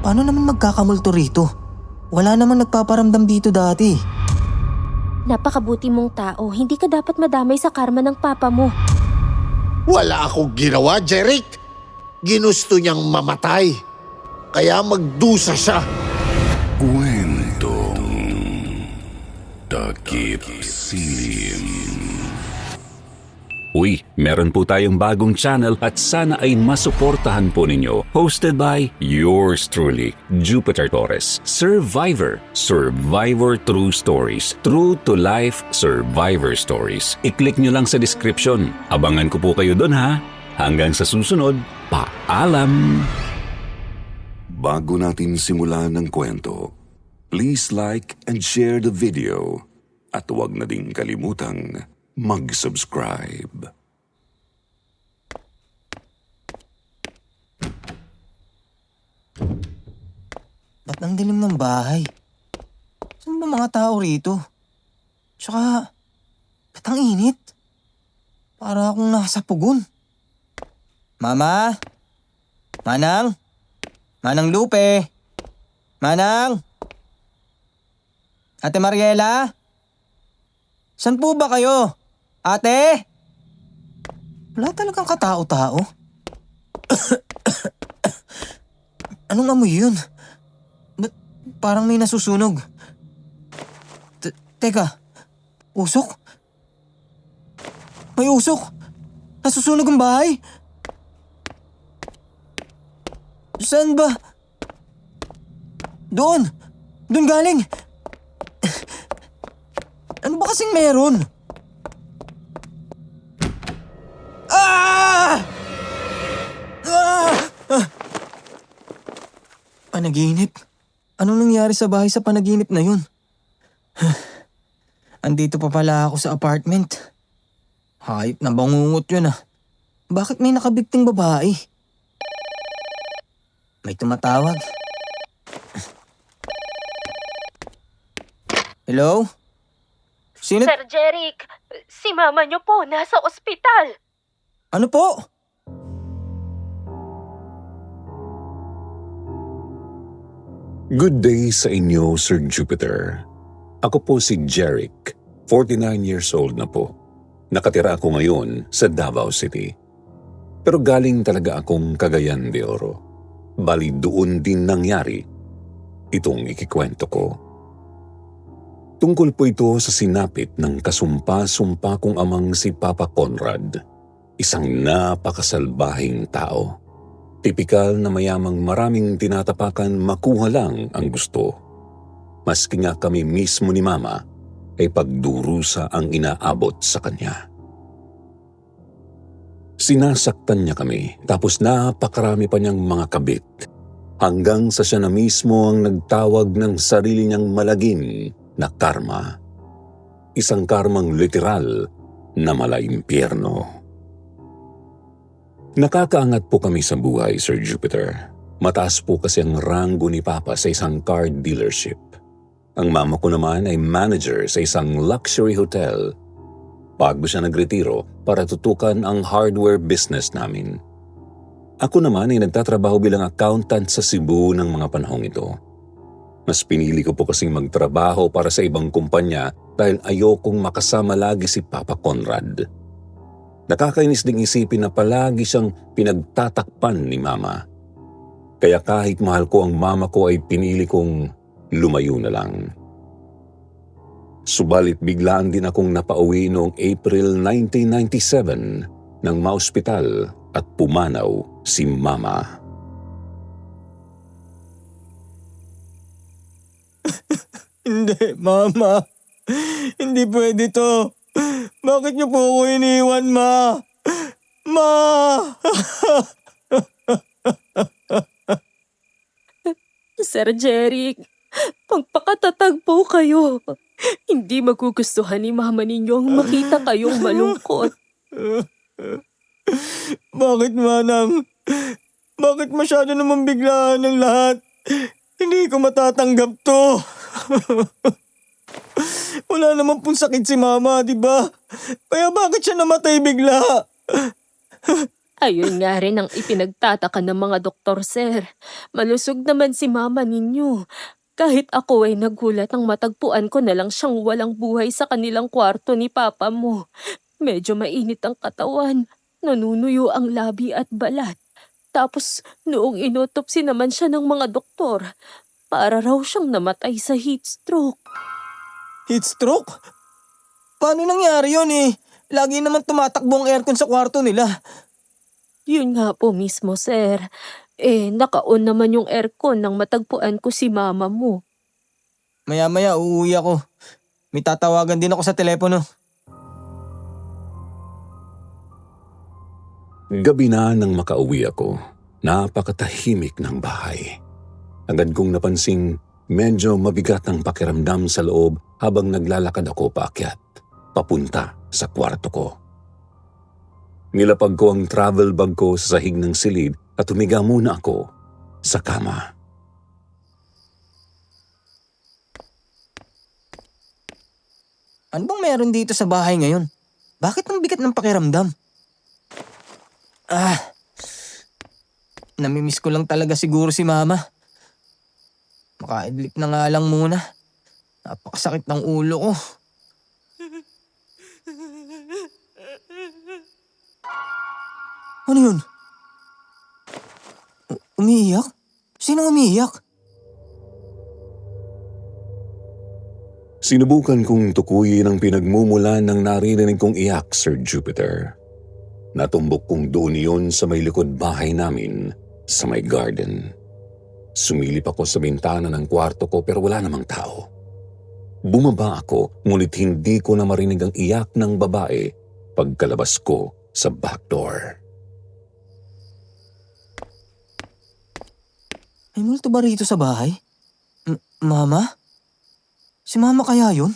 Paano naman magkakamulto rito? Wala namang nagpaparamdam dito dati. Napakabuti mong tao, hindi ka dapat madamay sa karma ng papa mo. Wala akong ginawa, Jeric. Ginusto niyang mamatay. Kaya magdusa siya. Kwentong Takip Silim. Uy, meron po tayong bagong channel at sana ay masuportahan po ninyo. Hosted by yours truly, Jupiter Torres. Survivor. Survivor True Stories. True to life Survivor Stories. I-click nyo lang sa description. Abangan ko po kayo doon ha. Hanggang sa susunod, paalam! Bago natin simulan ng kwento, please like and share the video at huwag na ding kalimutang mag-subscribe. Ba't ang dilim ng bahay? Saan ba mga tao rito? Tsaka, ba't ang init? Para akong nasa pugon. Mama? Manang? Manang Lupe? Manang? Ate Mariela? San po ba kayo? Ate? Wala talagang katao-tao. Anong amoy yun? Ba't parang may nasusunog? Teka, usok? May usok? Nasusunog ang bahay? Saan ba? Doon! Doon galing! Ano ba kasing meron? Ah! Ah! Ah! Panaginip? Anong nangyari sa bahay sa panaginip na yun? Andito pa pala ako sa apartment. Hayop na bangungot yun ah. Bakit may nakabikting babae? May tumatawag. Hello? Sino? Sir Jeric, si mama niyo po nasa ospital. Ano po? Good day sa inyo, Sir Jupiter. Ako po si Jeric, 49 years old na po. Nakatira ako ngayon sa Davao City. Pero galing talaga akong Cagayan de Oro. Bali doon din nangyari itong ikikwento ko. Tungkol po ito sa sinapit ng kasumpa-sumpa kong amang si Papa Conrad, isang napakasalbahing tao. Tipikal na mayamang maraming tinatapakan makuha lang ang gusto. Maski nga kami mismo ni Mama ay pagdurusa ang inaabot sa kanya. Sinasaktan niya kami tapos napakarami pa niyang mga kabit hanggang sa siya na mismo ang nagtawag ng sarili niyang malagim na karma. Isang karmang literal na malaimpyerno. Nakakaangat po kami sa buhay, Sir Jupiter. Mataas po kasi ang ranggo ni Papa sa isang car dealership. Ang mama ko naman ay manager sa isang luxury hotel. Bago siya nagretiro para tutukan ang hardware business namin. Ako naman ay nagtatrabaho bilang accountant sa Cebu ng mga panahong ito. Mas pinili ko po kasing magtrabaho para sa ibang kumpanya dahil ayokong makasama lagi si Papa Conrad. Nakakainis ding isipin na palagi siyang pinagtatakpan ni Mama. Kaya kahit mahal ko ang mama ko ay pinili kong lumayo na lang. Subalit biglaan din akong napauwi noong April 1997 nang maospital at pumanaw si Mama. Hindi, Mama. Hindi pwede to. Bakit niyo po ako iniwan, Ma? Ma! Sir Jeric, magpakatatag po kayo. Hindi magugustuhan ni mama ninyong makita kayong malungkot. Bakit, Manang? Bakit masyado naman biglaan ang lahat? Hindi ko matatanggap to. Wala naman pong sakit si Mama, di ba? Kaya bakit siya namatay bigla? Ayun nga rin ang ipinagtataka ng mga doktor, sir. Malusog naman si mama ninyo. Kahit ako ay nagulat nang matagpuan ko na lang siyang walang buhay sa kanilang kwarto ni papa mo. Medyo mainit ang katawan, nanunuyo ang labi at balat. Tapos noong inotopsi naman siya ng mga doktor, para raw siyang namatay sa heat stroke. Heat stroke? Paano nangyari yun eh? Lagi naman tumatakbo ang aircon sa kwarto nila. Yun nga po mismo, sir. Naka-on naman yung aircon nang matagpuan ko si mama mo. Maya-maya uuwi ako. May tatawagan din ako sa telepono. Gabi na nang makauwi ako, napakatahimik ng bahay. Agad kong napansing medyo mabigat ang pakiramdam sa loob habang naglalakad ako paakyat, papunta sa kwarto ko. Nilapag ko ang travel bag ko sa sahig ng silid at humiga muna ako sa kama. Ano bang meron dito sa bahay ngayon? Bakit ang bigat ng pakiramdam? Namimiss ko lang talaga siguro si mama. Makaidlip na nga lang muna. Napakasakit ng ulo ko. Ano yun? Umiiyak? Sino umiiyak? Sinubukan kong tukuyin ang pinagmumulan ng naririnig kong iyak, Sir Jupiter. Natumbok kong doon yun sa may likod bahay namin, sa may garden. Sumilip ako sa bintana ng kwarto ko pero wala namang tao. Bumaba ako, ngunit hindi ko na marinig ang iyak ng babae pagkalabas ko sa back door. May multo ba rito sa bahay? Mama? Si mama kaya yun?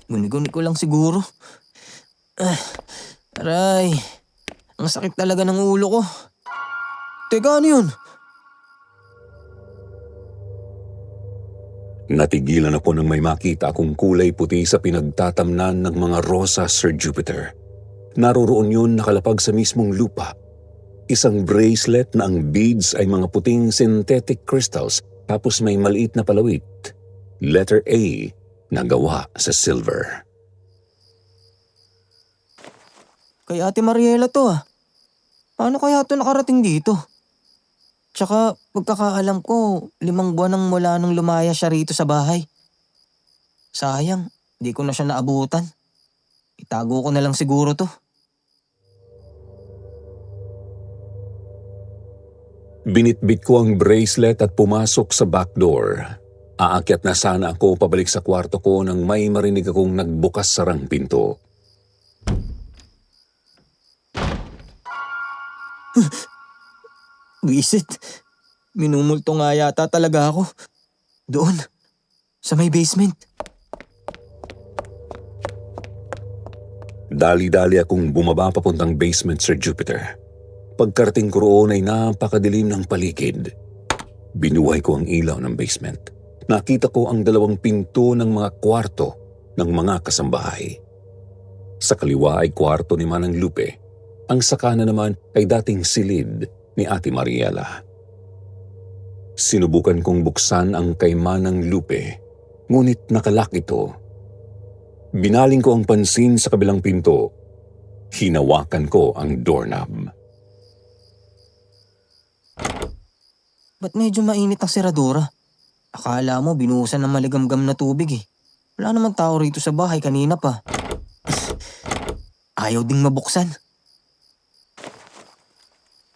Guni-guni ko lang siguro. Aray, ang sakit talaga ng ulo ko. Teka, ano yun? Natigilan ako nang may makita akong kulay puti sa pinagtatamnan ng mga rosas, Sir Jupiter. Naroroon yun nakalapag sa mismong lupa. Isang bracelet na ang beads ay mga puting synthetic crystals tapos may maliit na palawit. Letter A na gawa sa silver. Kay Ate Mariela to ah. Paano kaya to nakarating dito? Tsaka pagkakaalam ko, 5 buwan nang mula nung lumaya siya rito sa bahay. Sayang, di ko na siya naabutan. Itago ko na lang siguro to. Binitbit ko ang bracelet at pumasok sa back door. Aakyat na sana ako pabalik sa kwarto ko nang may marinig akong nagbukas sarang pinto. Wisit, minumulto nga yata talaga ako. Doon, sa may basement. Dali-dali akong bumaba papuntang basement, Sir Jupiter. Pagkarating ko roon ay napakadilim ng paligid. Binuhay ko ang ilaw ng basement. Nakita ko ang 2 pinto ng mga kwarto ng mga kasambahay. Sa kaliwa ay kwarto ni Manang Lupe. Ang sa kanan naman ay dating silid ni Ate Mariela. Sinubukan kong buksan ang kay Manang Lupe, ngunit nakalak ito. Binaling ko ang pansin sa kabilang pinto. Hinawakan ko ang doorknob. Ba't medyo mainit ang seradura? Akala mo binuhusan ng maligamgam na tubig eh. Wala namang tao rito sa bahay kanina pa. Ayaw ding mabuksan.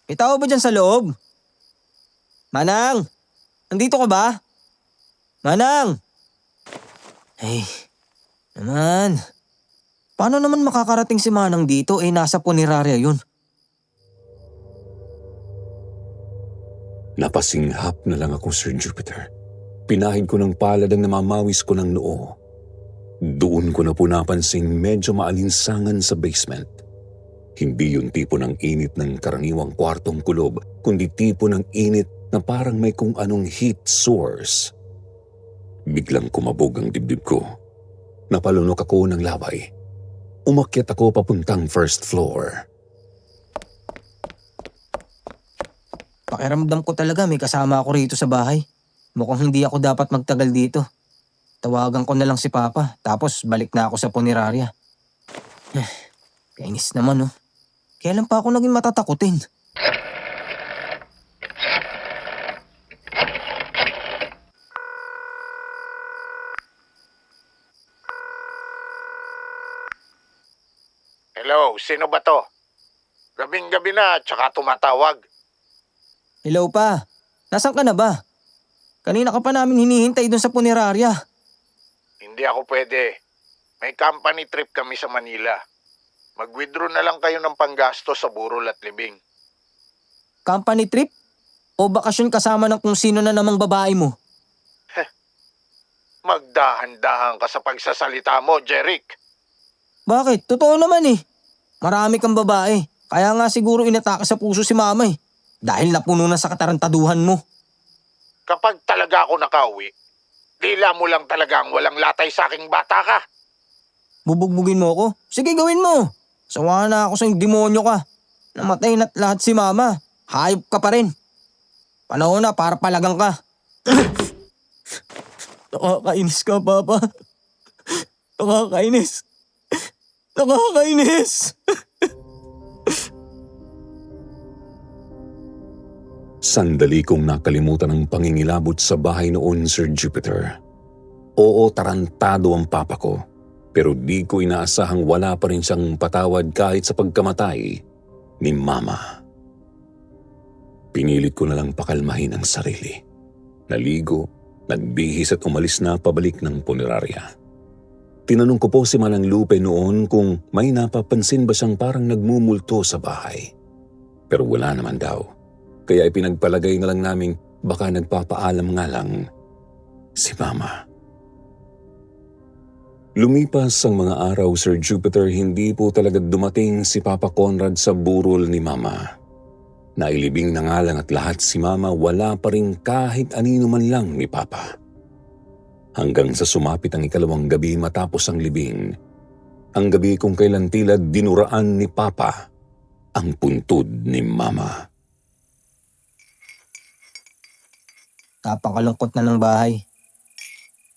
May tao ba dyan sa loob? Manang! Nandito ka ba? Manang! Ay, naman. Paano naman makakarating si Manang dito nasa punerarya yun? Napasinghap na lang ako, Sir Jupiter. Pinahid ko ng palad ang namamawis ko ng noo. Doon ko na po napansing medyo maalinsangan sa basement. Hindi yung tipo ng init ng karaniwang kwartong kulob, kundi tipo ng init na parang may kung anong heat source. Biglang kumabog ang dibdib ko. Napalunok ako ng laway. Umakyat ako papuntang first floor. Pakiramdam ko talaga may kasama ako rito sa bahay. Mukhang hindi ako dapat magtagal dito. Tawagan ko na lang si Papa, tapos balik na ako sa punerarya. Kainis naman, oh. Kailan pa ako naging matatakutin? Hello, sino ba to? Gabing-gabi na, tsaka tumatawag. Hello pa, nasan ka na ba? Kanina ka pa namin hinihintay dun sa punerarya. Hindi ako pwede. May company trip kami sa Manila. Mag-withdraw na lang kayo ng panggasto sa burol at libing. Company trip? O bakasyon kasama ng kung sino na namang babae mo? Magdahan-dahan ka sa pagsasalita mo, Jeric. Bakit? Totoo naman eh. Marami kang babae. Kaya nga siguro inatake sa puso si mama eh. Dahil napuno na sa katarantaduhan mo. Kapag talaga ako nakauwi, dila mo lang talagang walang latay sa aking bata ka. Bubugbugin mo ako? Sige, gawin mo. Sawa na ako sa demonyo ka. Namatay na't lahat si mama. Hayop ka pa rin. Panahon na para palagang ka. Nakakainis ka, Papa. Nakakainis. Nakakainis. Sandali kong nakalimutan ang pangingilabot sa bahay noon, Sir Jupiter. Oo, tarantado ang papa ko. Pero di ko inaasahang wala pa rin siyang patawad kahit sa pagkamatay ni Mama. Pinilit ko na lang pakalmahin ang sarili. Naligo, nagbihis at umalis na pabalik ng punerarya. Tinanong ko po si Manang Lupe noon kung may napapansin ba siyang parang nagmumulto sa bahay. Pero wala naman daw. Kaya ipinagpalagay na lang naming baka nagpapaalam nga lang si Mama. Lumipas ang mga araw, Sir Jupiter, hindi po talaga dumating si Papa Conrad sa burol ni Mama. Nailibing na nga lang at lahat si Mama, wala pa rin kahit anino man lang ni Papa. Hanggang sa sumapit ang ikalawang gabi matapos ang libing. Ang gabi kung kailan tila dinuraan ni Papa ang puntod ni Mama. Napakalungkot na ng bahay.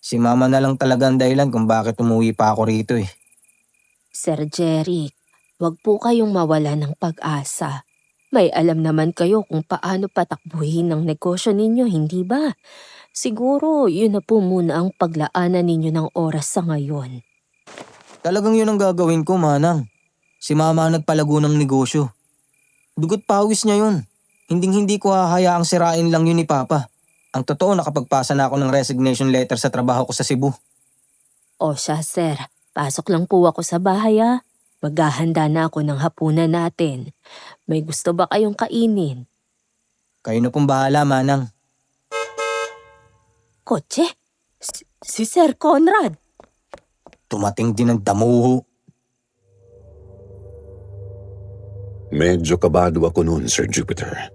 Si Mama na lang talaga ang dahilan kung bakit umuwi pa ako rito eh. Sir Jeric, wag po kayong mawala ng pag-asa. May alam naman kayo kung paano patakbuhin ang negosyo ninyo, hindi ba? Siguro yun na po muna ang paglaanan ninyo ng oras sa ngayon. Talagang yun ang gagawin ko, Manang. Si Mama ang nagpalago ng negosyo. Dugot pawis niya yun. Hinding-hindi ko hahayaang sirain lang yun ni Papa. Ang totoo, nakapagpasa na ako ng resignation letter sa trabaho ko sa Cebu. O siya, sir. Pasok lang po ako sa bahay, ah. Maghahanda na ako ng hapunan natin. May gusto ba kayong kainin? Kayo na pong bahala, Manang. Kotse? Si Sir Conrad. Tumating din ang damuho. Medyo kabado ako noon, Sir Jupiter.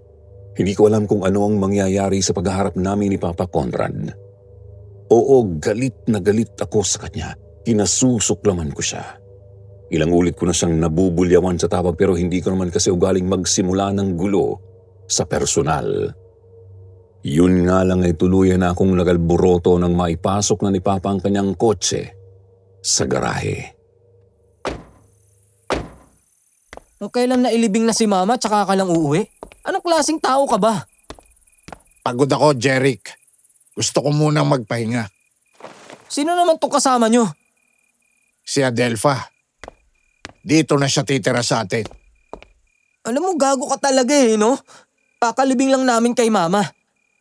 Hindi ko alam kung ano ang mangyayari sa paghaharap namin ni Papa Conrad. Oo, galit na galit ako sa kanya. Kinasusuklaman ko siya. Ilang ulit ko na siyang nabubulyawan sa tawag pero hindi ko naman kasi ugaling magsimula ng gulo sa personal. Yun nga lang ay tuluyan na akong nagalburoto nang maipasok na ni Papa ang kanyang kotse sa garahe. Kung kailan nailibing na si Mama tsaka ka lang uuwi? Anong klaseng tao ka ba? Pagod ako, Jeric. Gusto ko munang magpahinga. Sino naman tong kasama nyo? Si Adelpha. Dito na siya titira sa atin. Alam mo, gago ka talaga eh, no? Kakalibing lang namin kay Mama.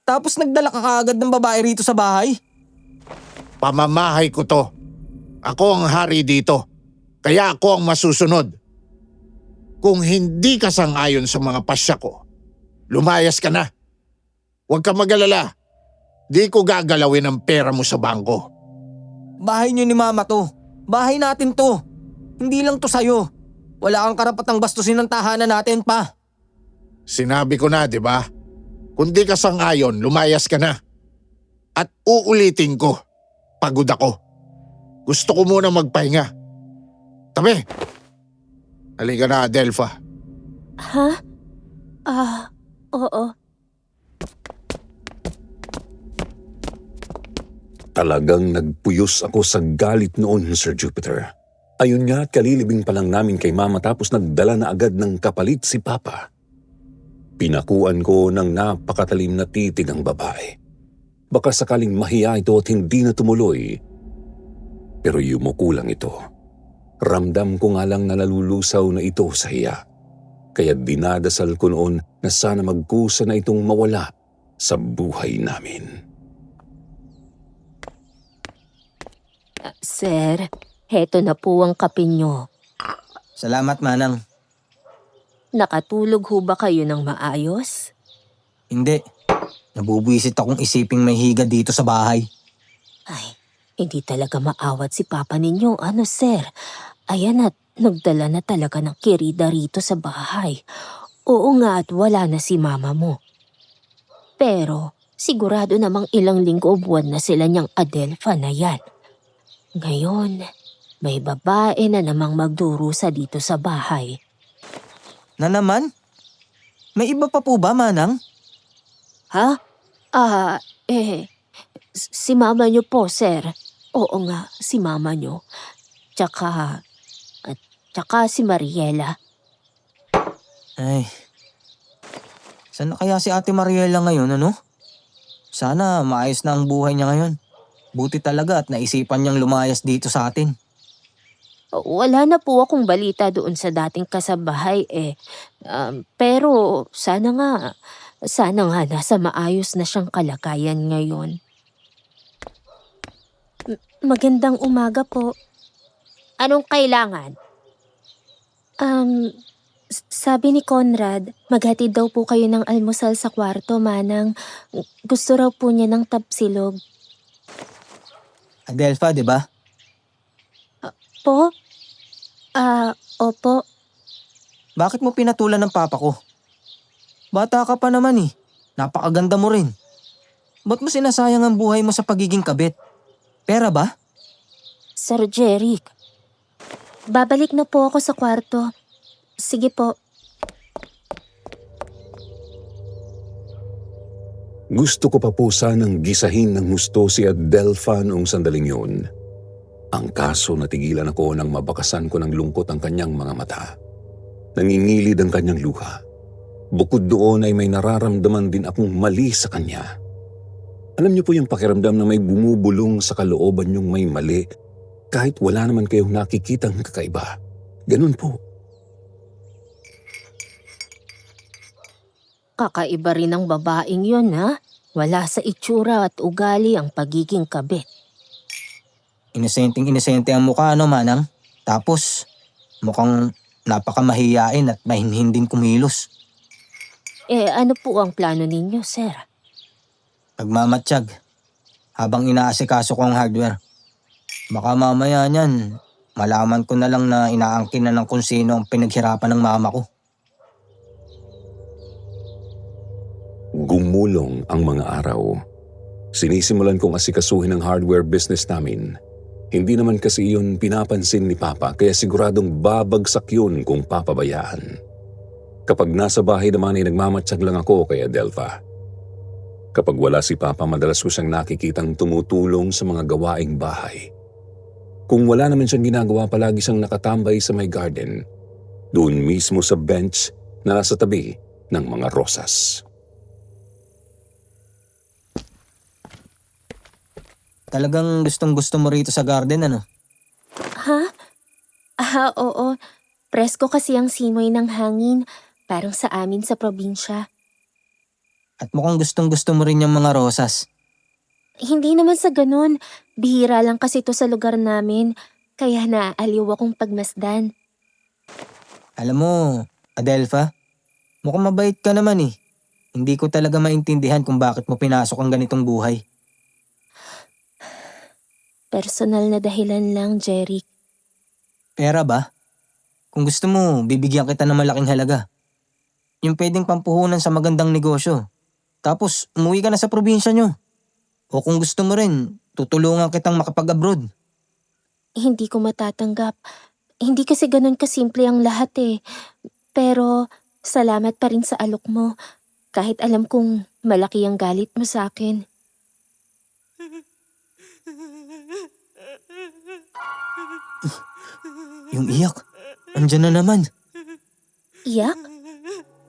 Tapos nagdala ka kaagad ng babae rito sa bahay. Pamamahay ko to. Ako ang hari dito. Kaya ako ang masusunod. Kung hindi ka sang-ayon sa mga pasya ko, lumayas ka na. Huwag ka mag-alala. Di ko gagalawin ang pera mo sa bangko. Bahay nyo ni Mama to. Bahay natin to. Hindi lang to sa'yo. Wala kang karapatang bastusin ng tahanan natin pa. Sinabi ko na, di ba? Kung di ka sang-ayon, lumayas ka na. At uulitin ko, pagod ako. Gusto ko muna magpahinga. Tabi! Halika na, Adelpha. Ha? Oo. Talagang nagpuyos ako sa galit noon, Sir Jupiter. Ayun nga at kalilibing pa lang namin kay Mama tapos nagdala na agad ng kapalit si Papa. Pinakuan ko ng napakatalim na titig ang babae. Baka sakaling mahiya ito at hindi na tumuloy. Pero yumuko lang ito. Ramdam ko nga lang na nalulusaw na ito sa hiya. Kaya dinadasal ko noon na sana magkusa na itong mawala sa buhay namin. Sir, heto na po ang kape nyo. Salamat, Manang. Nakatulog ho ba kayo ng maayos? Hindi. Nabubwisit akong isiping may higa dito sa bahay. Ay, hindi talaga maawat si Papa ninyo. Ano, sir? Ayan at nagdala na talaga ng kirida rito sa bahay. Oo nga at wala na si Mama mo. Pero sigurado namang ilang linggo o buwan na sila niyang Adelpha na yan. Ngayon, may babae na namang magdurusa dito sa bahay. Na naman? May iba pa po ba, Manang? Ha? Si Mama niyo po, sir. Oo nga, si Mama niyo. Tsaka si Mariela. Ay. Saan na kaya si Ate Mariela ngayon, ano? Sana maayos na ang buhay niya ngayon. Buti talaga at naisipan niyang lumayas dito sa atin. Wala na po akong balita doon sa dating kasabahay pero sana nga nasa maayos na siyang kalagayan ngayon. Magandang umaga po. Anong kailangan? Sabi ni Conrad, maghatid daw po kayo ng almusal sa kwarto, Manang. Gusto raw po niya ng tapsilog. Adelpha, di ba? Po? Opo. Bakit mo pinatulan ng papa ko? Bata ka pa naman eh. Napakaganda mo rin. Ba't mo sinasayang ang buhay mo sa pagiging kabit? Pera ba? Sir Jeric, babalik na po ako sa kwarto. Sige po. Gusto ko pa po sanang gisahin ng husto si Adelpha noong sandaling yun. Ang kaso natigilan ako nang mabakasan ko ng lungkot ang kanyang mga mata. Nangingilid ang kanyang luha. Bukod doon ay may nararamdaman din akong mali sa kanya. Alam niyo po yung pakiramdam na may bumubulong sa kalooban niyong may mali kahit wala naman kayong nakikitang kakaiba. Ganun po. Kakaiba rin ang babaeng yun, ha? Wala sa itsura at ugali ang pagiging kabit. Inosenteng-inosente ang mukha, ano, Manang? Tapos, mukhang napakamahiyain at mahinhinding kumilos. Ano po ang plano ninyo, sir? Nagmamatsyag habang inaasikaso ko ang hardware. Baka mamaya niyan, malaman ko na lang na inaangkin na ng kung sino ang pinaghirapan ng mama ko. Gumulong ang mga araw. Sinisimulan kong asikasuhin ang hardware business namin. Hindi naman kasi yun pinapansin ni Papa kaya siguradong babagsak yun kung papabayaan. Kapag nasa bahay naman ay nagmamatsyag lang ako kay Adelpha. Kapag wala si Papa, madalas ko siyang nakikitang tumutulong sa mga gawaing bahay. Kung wala naman siyang ginagawa, palagi siyang nakatambay sa may garden. Doon mismo sa bench na nasa tabi ng mga rosas. Talagang gustong-gusto mo rito sa garden, ano? Ha? Oo. Presko kasi ang simoy ng hangin. Parang sa amin sa probinsya. At mukhang gustong-gusto mo rin yung mga rosas. Hindi naman sa ganun. Bihira lang kasi ito sa lugar namin. Kaya naaaliw akong pagmasdan. Alam mo, Adelpha, mukhang mabait ka naman eh. Hindi ko talaga maintindihan kung bakit mo pinasok ang ganitong buhay. Personal na dahilan lang, Jeric. Pera ba? Kung gusto mo, bibigyan kita ng malaking halaga. Yung pwedeng pampuhunan sa magandang negosyo. Tapos, umuwi ka na sa probinsya nyo. O kung gusto mo rin, tutulungan kitang makapag-abroad. Hindi ko matatanggap. Hindi kasi ganun kasimple ang lahat eh. Pero, salamat pa rin sa alok mo. Kahit alam kong malaki ang galit mo sa akin. Yung iyak, andyan na naman. Iyak?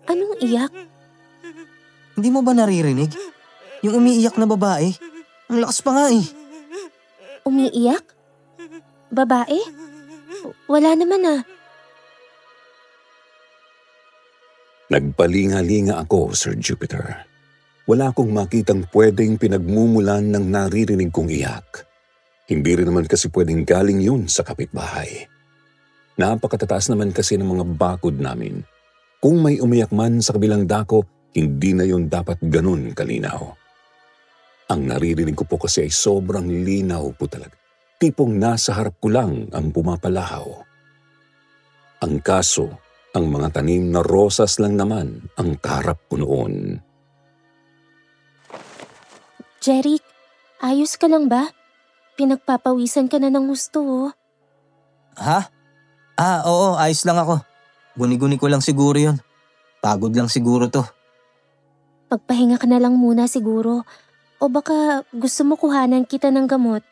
Anong iyak? Hindi mo ba naririnig? Yung umiiyak na babae. Ang lakas pa nga eh. Umiiyak? Babae? Wala naman ah. Nagpalinga-linga ako, Sir Jupiter. Wala akong makitang pwedeng pinagmumulan ng naririnig kong iyak. Hindi rin naman kasi pwedeng galing yun sa kapitbahay. Napakatataas naman kasi ng mga bakod namin. Kung may umiyak man sa kabilang dako, hindi na yun dapat ganun kalinaw. Ang naririnig ko po kasi ay sobrang linaw po talaga. Tipong nasa harap ko lang ang pumapalahaw. Ang kaso, ang mga tanim na rosas lang naman ang kaharap ko noon. Jeric, ayos ka lang ba? Pinagpapawisan ka na ng gusto oh. Ha? Oo, ayos lang ako. Guni-guni ko lang siguro yun. Pagod lang siguro to. Pagpahinga ka na lang muna siguro. O baka gusto mo kuhanan kita ng gamot?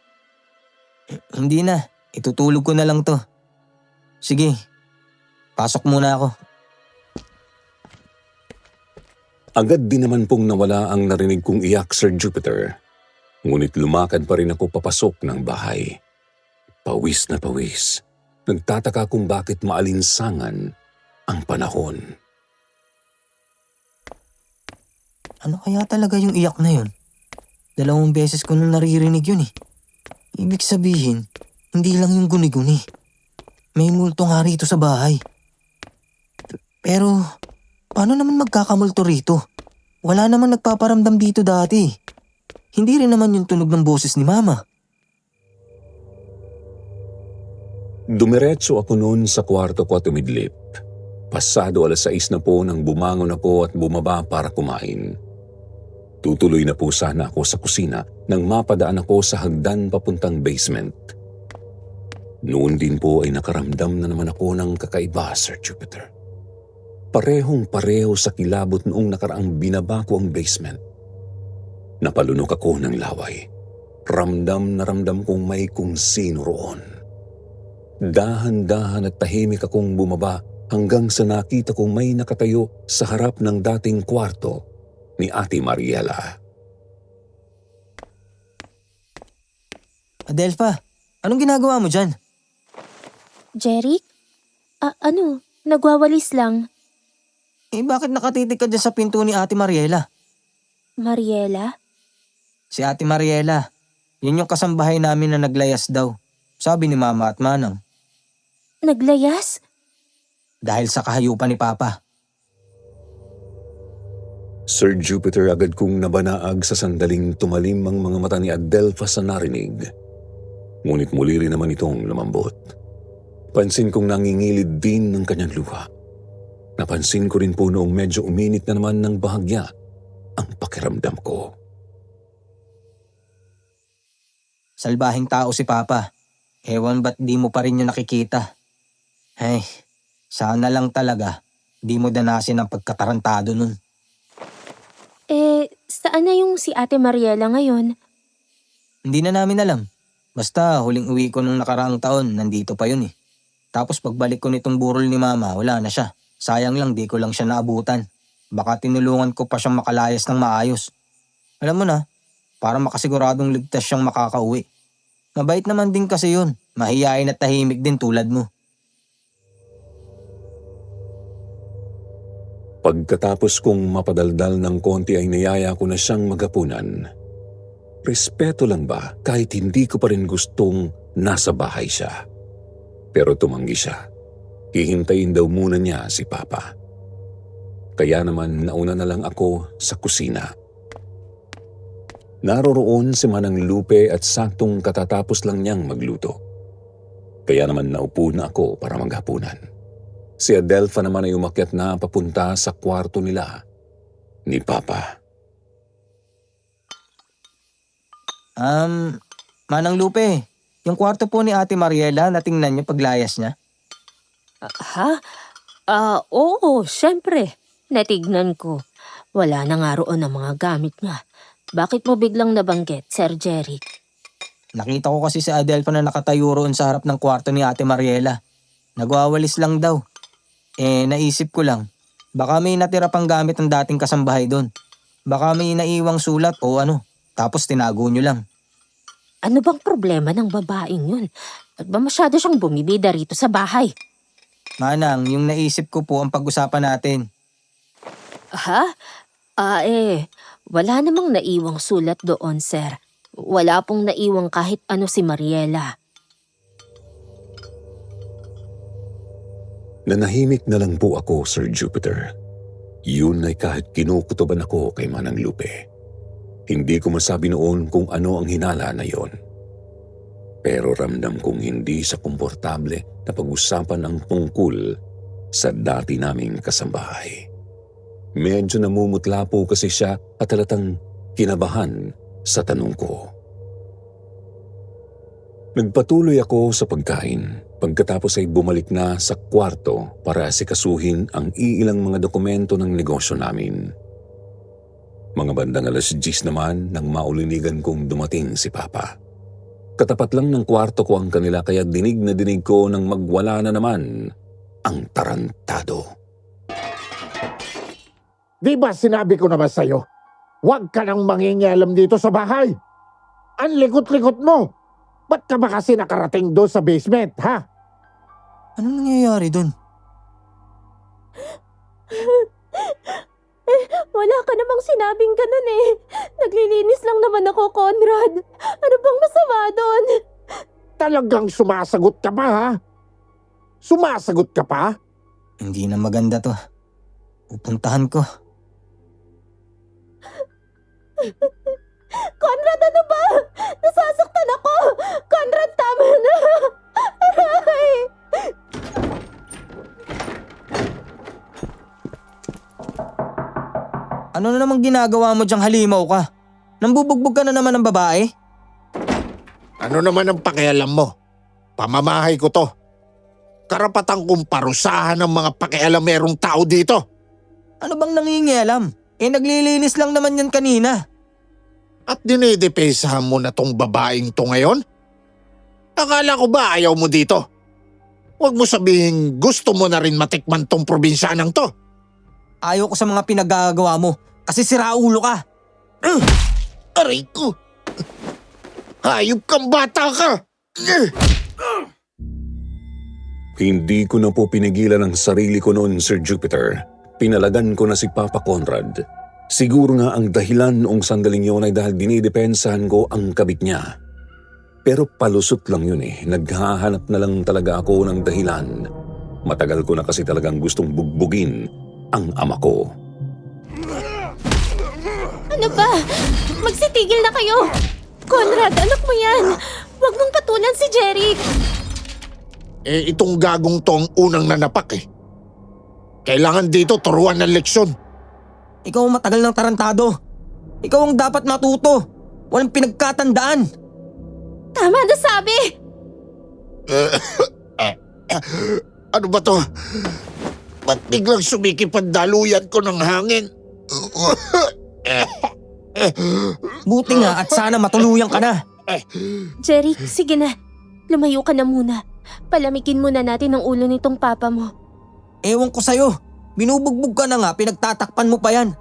Hindi na, itutulog ko na lang to. Sige, pasok muna ako. Agad din naman pong nawala ang narinig kong iyak, Sir Jupiter. Ngunit lumakad pa rin ako papasok ng bahay. Pawis na pawis. Nagtataka kung bakit maalinsangan ang panahon. Ano kaya talaga yung iyak na yun? 2 beses ko nung naririnig yun eh. Ibig sabihin, hindi lang yung guni-guni. May multo nga rito sa bahay. Pero, paano naman magkakamulto rito? Wala naman nagpaparamdam dito dati. Hindi rin naman yung tunog ng boses ni Mama. Dumiretso ako noon sa kwarto ko at umidlip. Pasado 6:00 na po nang bumangon ako at bumaba para kumain. Tutuloy na po sana ako sa kusina nang mapadaan ako sa hagdan papuntang basement. Noon din po ay nakaramdam na naman ako ng kakaiba, Sir Jupiter. Parehong-pareho sa kilabot noong nakaraang binaba ko ang basement. Napalunok ako ng laway. Ramdam na ramdam kong may kung sino roon. Dahan-dahan at tahimik akong bumaba hanggang sa nakita kong may nakatayo sa harap ng dating kwarto ni Ate Mariela. Adelpha, anong ginagawa mo dyan? Jeric? Nagwawalis lang. Bakit nakatitig ka dyan sa pinto ni Ate Mariela? Mariela? Si Ate Mariela, yun yung kasambahay namin na naglayas daw. Sabi ni Mama at Manang. Naglayas? Dahil sa kahayupan ni Papa. Sir Jupiter, agad kong nabanaag sa sandaling tumalim ang mga mata ni Adelpha sa narinig. Ngunit muli rin naman itong lumambot. Pansin kong nangingilid din ng kanyang luha. Napansin ko rin po noong medyo uminit na naman ng bahagya ang pakiramdam ko. Salbahing tao si Papa. Ewan ba't di mo pa rin yung nakikita. Ay, sana lang talaga di mo danasin ang pagkatarantado nun. Saan na yung si Ate Mariela ngayon? Hindi na namin alam. Basta huling uwi ko nung nakaraang taon, nandito pa yun eh. Tapos pagbalik ko nitong burol ni Mama, wala na siya. Sayang lang di ko lang siya naabutan. Baka tinulungan ko pa siyang makalayas ng maayos. Alam mo na, para makasiguradong ligtas siyang makakauwi. Mabait naman din kasi yun. Mahiyain at tahimik din tulad mo. Pagkatapos kong mapadaldal ng konti ay niyaya ko na siyang maghapunan. Respeto lang ba kahit hindi ko pa rin gustong nasa bahay siya? Pero tumanggi siya. Hihintayin daw muna niya si Papa. Kaya naman nauna na lang ako sa kusina. Naroroon si Manang Lupe at saktong katatapos lang niyang magluto. Kaya naman naupo na ako para maghapunan. Si Adelpha naman ay umakyat na papunta sa kwarto nila ni Papa. Manang Lupe, yung kwarto po ni Ate Mariela, natingnan niyo paglayas niya? Oo, syempre. Natignan ko. Wala na nga roon ang mga gamit niya. Bakit mo biglang nabanggit, Sir Jeric? Nakita ko kasi si Adelpha na nakatayo roon sa harap ng kwarto ni Ate Mariela. Nagwawalis lang daw. Naisip ko lang, baka may natira pang gamit ng dating kasambahay doon. Baka may naiwang sulat o ano, tapos tinago nyo lang. Ano bang problema ng babaeng yun? At ba masyado siyang bumibida rito sa bahay? Manang, yung naisip ko po ang pag-usapan natin. Ha? Wala namang naiwang sulat doon, sir. Wala pong naiwang kahit ano si Mariela. Nanahimik na lang po ako, Sir Jupiter. Yun ay kahit kinukutuban ako kay Manang Lupe. Hindi ko masabi noon kung ano ang hinala na yon. Pero ramdam kong hindi siya komportable na pag-usapan ang tungkol sa dati naming kasambahay. Medyo namumutla po kasi siya at halatang kinabahan sa tanong ko. Nagpatuloy ako sa pagkain. Pagkatapos ay bumalik na sa kwarto para asikasuhin ang iilang mga dokumento ng negosyo namin. Mga bandang 10:00 naman nang maulinigan kong dumating si Papa. Katapat lang ng kwarto ko ang kanila kaya dinig na dinig ko nang magwala na naman ang tarantado. Di ba sinabi ko naman sa'yo, huwag ka nang mangingialam dito sa bahay. Ang likot-likot mo. Ba't ka ba kasi nakarating doon sa basement, ha? Ano nangyayari doon? Wala ka namang sinabing ganun eh. Naglilinis lang naman ako, Conrad. Ano bang masama doon? Talagang sumasagot ka pa, ha? Sumasagot ka pa? Hindi na maganda to. Pupuntahan ko. Conrad, ano ba? Nasasaktan ako! Conrad, tama na! Aray! Ano na namang ginagawa mo diyang halimaw ka? Nambubugbog ka na naman ng babae? Ano naman ang pakialam mo? Pamamahay ko to. Karapatan kong parusahan ng mga pakialamerong tao dito. Ano bang nangingialam? Naglilinis lang naman yan kanina. At dinidepesahan mo na tong babaeng to ngayon? Akala ko ba ayaw mo dito? Huwag mo sabihin gusto mo na rin matikman tong probinsyanang to. Ayaw ko sa mga pinagagawa mo kasi siraulo ka. Aray ko! Hayop kang bata ka! Hindi ko na po pinigilan ang sarili ko noon, Sir Jupiter. Pinalagan ko na si Papa Conrad. Siguro nga ang dahilan noong sandaling yun ay dahil dinidepensahan ko ang kabit niya. Pero palusot lang yun eh. Naghahanap na lang talaga ako ng dahilan. Matagal ko na kasi talagang gustong bugbugin ang ama ko. Ano ba? Magsitigil na kayo! Conrad, anak mo yan! Huwag mong patulan si Jeric! Itong gagong to ang unang nanapak eh. Kailangan dito turuan ng leksyon. Ikaw ang matagal ng tarantado. Ikaw ang dapat matuto. Walang pinagkatandaan. Tama na sabi! Ano ba to? Ba't biglang sumikip ang daluyan ko ng hangin? Buti nga at sana matuluyan ka na. Jeric, sige na. Lumayo ka na muna. Palamikin muna natin ang ulo nitong papa mo. Ewan ko sa'yo. Binubugbog ka na nga, pinagtatakpan mo pa yan.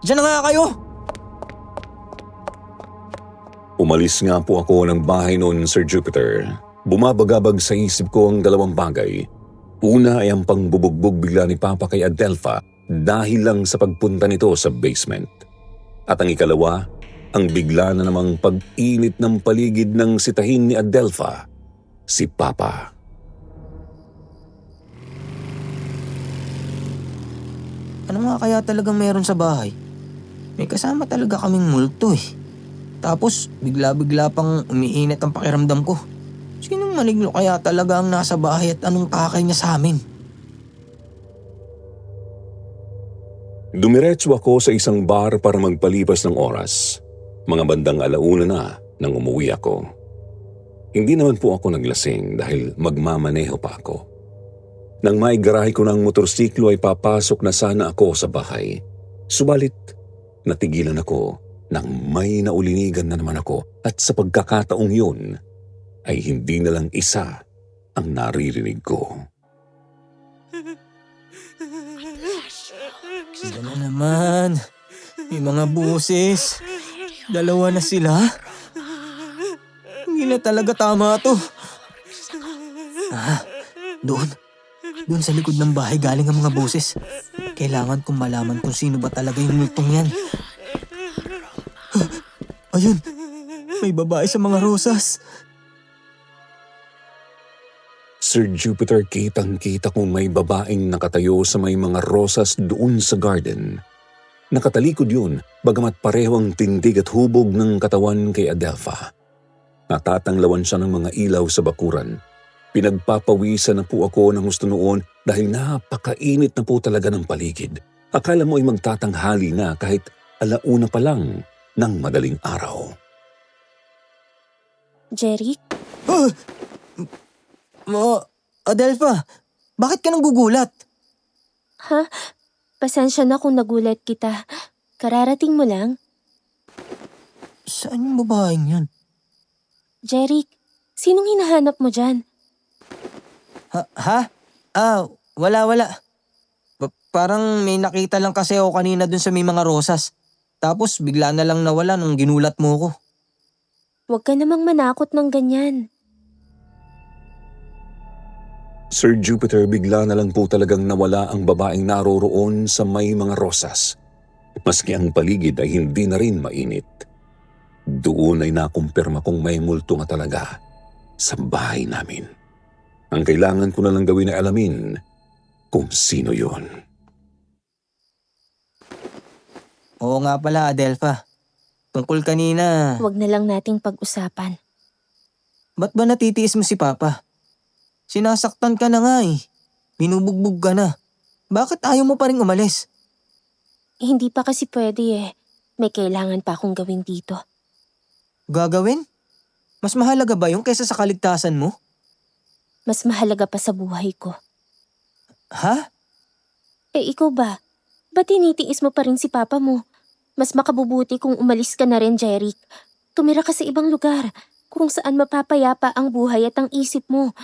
Diyan na nga kayo. Umalis nga po ako ng bahay noon, Sir Jupiter. Bumabagabag sa isip ko ang dalawang bagay. Una ay ang pangbubugbog bigla ni Papa kay Adelpha dahil lang sa pagpunta nito sa basement. At ang ikalawa, ang bigla na namang pag-init ng paligid ng sitahin ni Adelpha, si Papa. Ano nga kaya talagang meron sa bahay? May kasama talaga kaming multo eh. Tapos bigla-bigla pang umiinit ang pakiramdam ko. Sinong maligno kaya talaga ang nasa bahay at anong pakay niya sa amin? Dumiretso ako sa isang bar para magpalipas ng oras. Mga bandang 1:00 na nang umuwi ako. Hindi naman po ako naglasing dahil magmamaneho pa ako. Nang maigarahe ko ng motorsiklo ay papasok na sana ako sa bahay. Subalit, natigilan ako nang may naulinigan na naman ako at sa pagkakataong yun ay hindi na lang isa ang naririnig ko. Sila na naman. May mga buses. Dalawa na sila. Hindi na talaga tama to. Doon. Doon sa likod ng bahay galing ang mga boses. Kailangan kong malaman kung sino ba talaga yung multong yan. Ayun. May babae sa mga rosas. Sir Jupiter, kitang-kita kong may babaeng nakatayo sa may mga rosas doon sa garden. Nakatalikod yun, bagamat pareho ang tindig at hubog ng katawan kay Adelpha. Natatanglawan siya ng mga ilaw sa bakuran. Pinagpapawisan na po ako ng gusto noon dahil napakainit na po talaga ng paligid. Akala mo ay magtatanghali na kahit alauna pa lang ng madaling araw. Jeric? Adelpha, bakit ka nang gugulat? Ha? Pasensya na kung nagulat kita. Kararating mo lang? Saan yung babaeng yun? Jeric, sinong hinahanap mo dyan? Ha? Wala. Parang may nakita lang kasi ako kanina dun sa may mga rosas. Tapos bigla na lang nawala nung ginulat mo ko. Huwag ka namang manakot ng ganyan. Sir Jupiter, bigla na lang po talagang nawala ang babaeng naroroon sa may mga rosas. Maski ang paligid ay hindi na rin mainit. Doon ay nakumpirma kong may multo nga talaga sa bahay namin. Ang kailangan ko na lang gawin ay alamin kung sino yon. Oo nga pala, Adelpha. Tungkol kanina, Huwag na lang nating pag-usapan. ba't ba natitiis mo si Papa? Sinasaktan ka na nga eh. Binubugbog ka na. Bakit ayaw mo pa rin umalis? Hindi pa kasi pwede eh. May kailangan pa akong gawin dito. Gagawin? Mas mahalaga ba yung kaysa sa kaligtasan mo? Mas mahalaga pa sa buhay ko. Ha? Eh ikaw ba? Ba't tinitiis mo pa rin si Papa mo? Mas makabubuti kung umalis ka na rin, Jeric. Tumira ka sa ibang lugar, kung saan mapapayapa ang buhay at ang isip mo.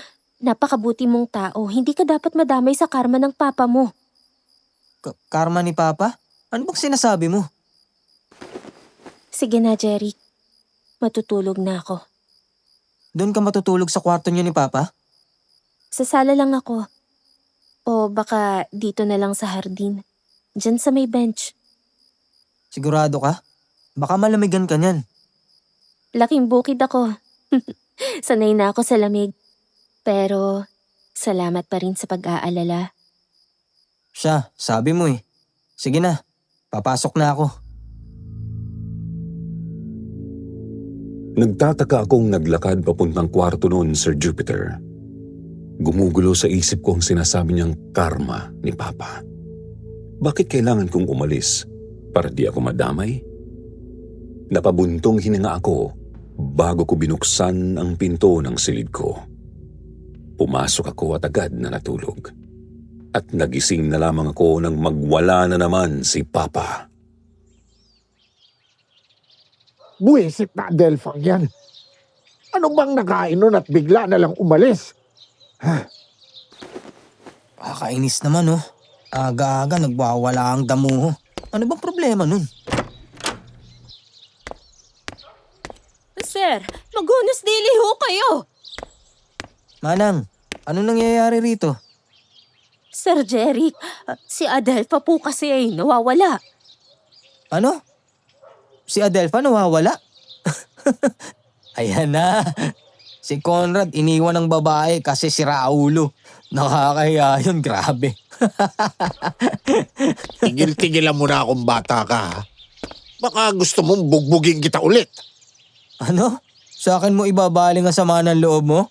Napakabuti mong tao, hindi ka dapat madamay sa karma ng Papa mo. Karma ni Papa? Ano bang sinasabi mo? Sige na, Jeric. Matutulog na ako. Doon ka matutulog sa kwarto niyo ni Papa? Sa sala lang ako. O baka dito na lang sa hardin. Diyan sa may bench. Sigurado ka? Baka malamigan ka niyan. Laking bukid ako. Sanay na ako sa lamig. Pero salamat pa rin sa pag-aalala. Siya, sabi mo eh. Sige na, papasok na ako. Nagtataka akong naglakad papuntang kwarto noon, Sir Jupiter. Gumugulo sa isip ko ang sinasabi niyang karma ni Papa. Bakit kailangan kong umalis? Para di ako madamay? Napabuntong hininga ako bago ko binuksan ang pinto ng silid ko. Pumasok ako at agad na natulog. At nagising na lamang ako nang magwala na naman si Papa. Buwisit na Adelphang yan. Ano bang nakain nun at bigla na lang umalis? Kakainis naman oh. Aga-aga nagwawala ang damo. Ano bang problema nun? Sir, magunos dili ho kayo! Manang, ano nangyayari rito? Sir Jeric, si Adelpha po kasi ay nawawala. Ano? Si Adelpha nawawala? Ayan na. Si Conrad iniwan ng babae kasi si Raulo. Nakakahiya yun, grabe. Tigil-tigilan mo na akong bata ka, ha? Baka gusto mong bugbugin kita ulit. Ano? Sa akin mo ibabaling ang sama ng loob mo?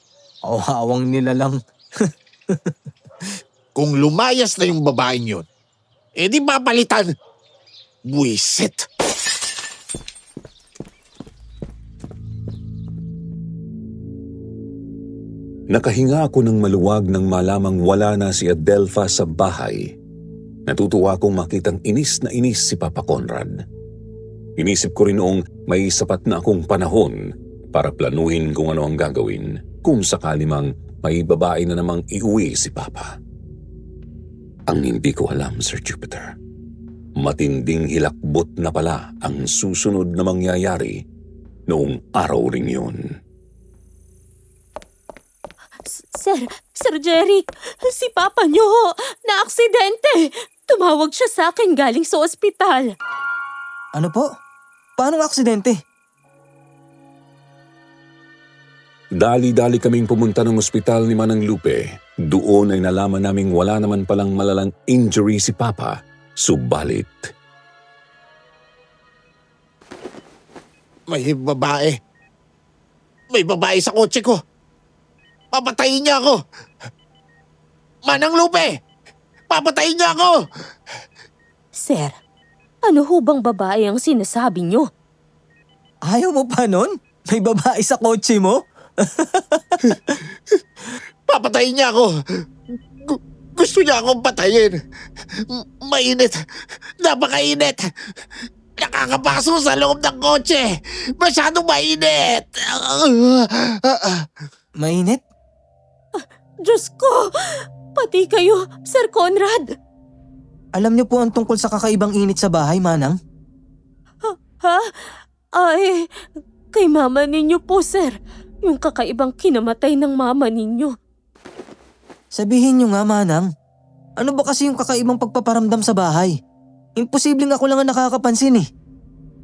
Awang nila lang. Kung lumayas na yung babaeng yun, di papalitan. Buwisit. Nakahinga ako ng maluwag nang malamang wala na si Adelpha sa bahay. Natutuwa akong makitang inis na inis si Papa Conrad. Inisip ko rin noong may sapat na akong panahon para planuhin kung ano ang gagawin kung sakali mang may babae na namang iuwi si Papa. Ang hindi ko alam, Sir Jupiter, matinding hilakbot na pala ang susunod na mangyayari noong araw ring yun. Sir Jeric, si Papa niyo na aksidente. Tumawag siya sa akin galing sa ospital. Ano po? Paano ang aksidente? Dali-dali kaming pumunta ng ospital ni Manang Lupe. Doon ay nalaman naming wala naman palang malalang injury si Papa. Subalit, May babae. May babae sa kotse ko. Papatayin niya ako. Manang Lupe! Papatayin niya ako! Sir, ano ho bang babae ang sinasabi niyo? Ayaw mo pa nun? May babae sa kotse mo? Papatayin niya ako. Gusto niya akong patayin. Mainit. Napakainit. Nakakapaso sa loob ng kotse. Masyadong mainit. Mainit? Diyos ko! Pati kayo, Sir Conrad! Alam niyo po ang tungkol sa kakaibang init sa bahay, Manang? Ha? Ay, kay mama ninyo po, sir. Yung kakaibang kinamatay ng mama ninyo. Sabihin niyo nga, Manang. Ano ba kasi yung kakaibang pagpaparamdam sa bahay? Imposibleng ako lang ang nakakapansin eh.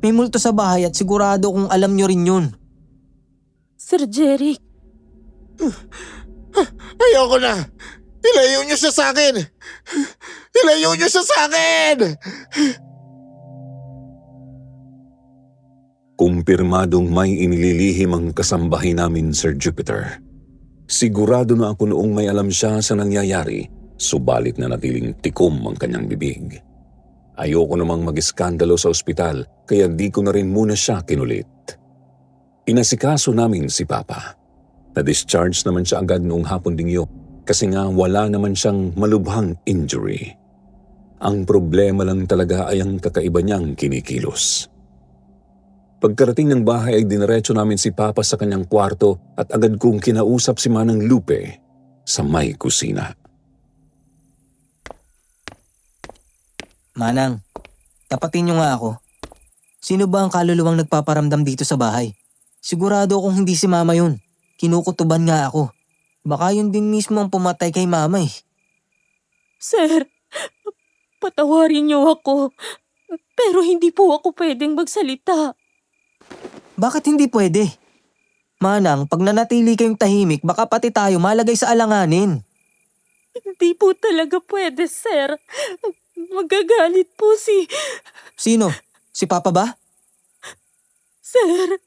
May multo sa bahay at sigurado kung alam niyo rin yun. Sir Jeric, Ayoko na. Ilayo niyo siya sa akin. Ilayo niyo siya sa akin. kumpirmadong may inililihim ang kasambahay namin, Sir Jupiter. Sigurado na ako noong may alam siya sa nangyayari, subalit na natiling tikom ang kanyang bibig. Ayoko namang mag-iskandalo sa ospital, kaya di ko na rin muna siya kinulit. Inasikaso namin si Papa. Na-discharge naman siya agad noong hapon dingyo kasi nga wala naman siyang malubhang injury. Ang problema lang talaga ay ang kakaiba niyang kinikilos. Pagkarating ng bahay ay dinerecho namin si Papa sa kanyang kwarto at agad kong kinausap si Manang Lupe sa may kusina. Manang, tapatin niyo nga ako. Sino ba ang kaluluwang nagpaparamdam dito sa bahay? Sigurado akong hindi si Mama yun. Kinukutuban nga ako. Baka yun din mismo ang pumatay kay Mama eh. sir, patawarin niyo ako. Pero hindi po ako pwedeng magsalita. Bakit hindi pwede? Manang, pag nanatili kayong tahimik, baka pati tayo malagay sa alanganin. Hindi po talaga pwede, sir. Magagalit po si... Sino? Si Papa ba? Sir,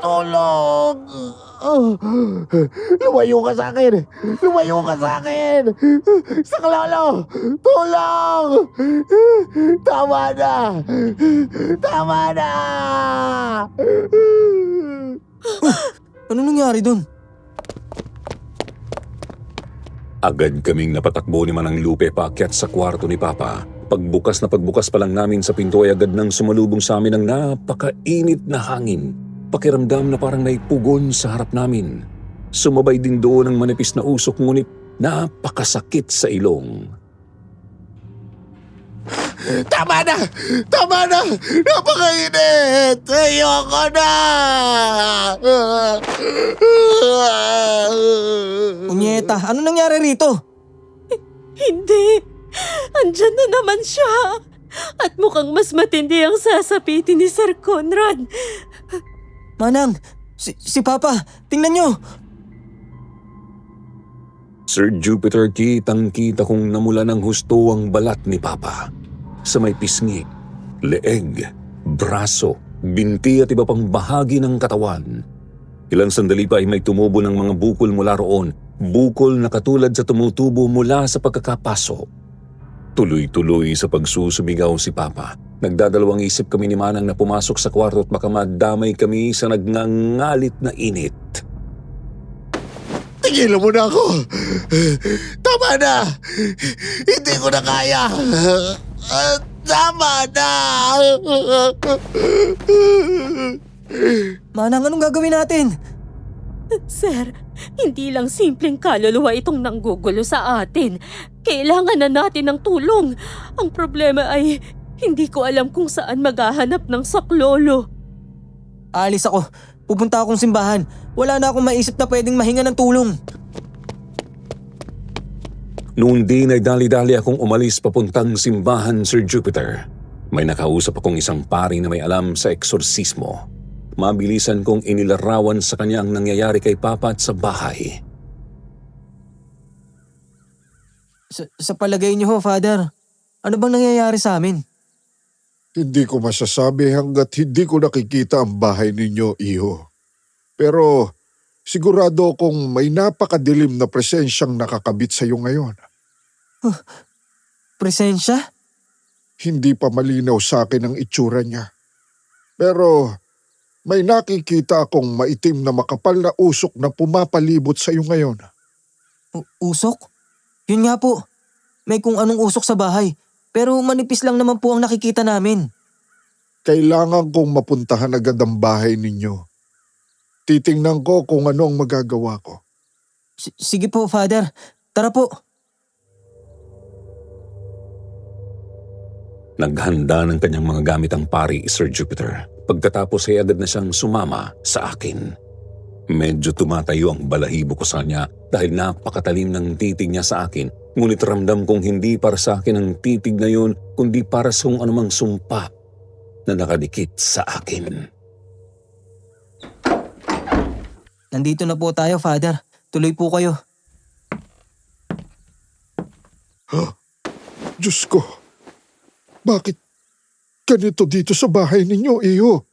Tulong! Lumayo ka sa akin! Lumayo ka sa akin! Saklolo! Tulong! Tama na! Tama na! Ano nangyari dun? Agad kaming napatakbo ni Manang Lupe paakyat sa kwarto ni Papa. Pagbukas pa lang namin sa pinto ay agad nang sumalubong sa amin ang napakainit na hangin. Pakiramdam na parang may pugon sa harap namin. Sumabay din doon ang manipis na usok ngunit napakasakit sa ilong. Tama na! Tama na! Napakainit! Ayoko na! Punyeta, ano nangyari rito? hindi. Andyan na naman siya. At mukhang mas matindi ang sasapitin ni Sir Conrad. Manang, si Papa, tingnan nyo. Sir Jupiter, kitang-kita kong namula ng husto ang balat ni Papa. Sa may pisngi, leeg, braso, binti at iba pang bahagi ng katawan. Ilang sandali pa ay may tumubo ng mga bukol mula roon, bukol na katulad sa tumutubo mula sa pagkakapaso. Tuloy-tuloy sa pagsusumigaw si Papa. Nagdadalawang isip kami ni Manang na pumasok sa kwarto at baka madamay kami sa nagngangalit na init. Tigilan mo na ako! Tama na! Hindi ko na kaya! Tama na! Manang, anong gagawin natin? Sir, hindi lang simpleng kaluluwa itong nanggugulo sa atin. Kailangan na natin ng tulong. Ang problema ay hindi ko alam kung saan maghahanap ng saklolo. Alis ako. Pupunta akong simbahan. Wala na akong maisip na pwedeng mahinga ng tulong. Noong din ay dali-dali akong umalis papuntang simbahan, Sir Jupiter. May nakausap akong isang pari na may alam sa eksorsismo. Mabilisan kong inilarawan sa kanya ang nangyayari kay Papa at sa bahay. Sa palagay niyo ho, Father, ano bang nangyayari sa amin? Hindi ko masasabi hanggat hindi ko nakikita ang bahay ninyo, iho. Pero sigurado kong may napakadilim na presensyang nakakabit sa iyo ngayon. Presensya? Hindi pa malinaw sa akin ang itsura niya. Pero may nakikita akong maitim na makapal na usok na pumapalibot sa iyo ngayon. Usok? Yun nga po. May kung anong usok sa bahay. Pero manipis lang naman po ang nakikita namin. Kailangan kong mapuntahan agad ang bahay ninyo. Titingnan ko kung ano ang magagawa ko. Sige po, Father. Tara po. Naghanda ng kanyang mga gamit ang pari, Sir Jupiter. Pagkatapos ay agad na siyang sumama sa akin. Medyo tumatayo ang balahibo ko sa kanya dahil napakatalim ng titig niya sa akin. Ngunit ramdam kong hindi para sa akin ang titig na yun, kundi para sa kung anumang sumpa na nakadikit sa akin. Nandito na po tayo, Father. Tuloy po kayo. Diyos ko, bakit ganito dito sa bahay ninyo, iho?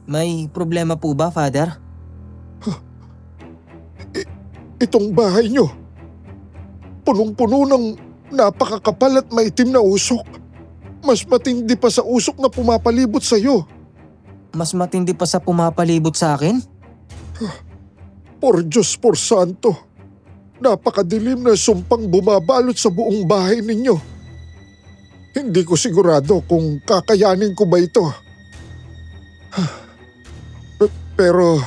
May problema po ba, Father? Itong bahay nyo, punong-puno ng napakakapal at maitim na usok. Mas matindi pa sa usok na pumapalibot sa iyo. Mas matindi pa sa pumapalibot sa akin? Por Diyos, por Santo, napakadilim na sumpang bumabalot sa buong bahay ninyo. Hindi ko sigurado kung kakayanin ko ba ito. Pero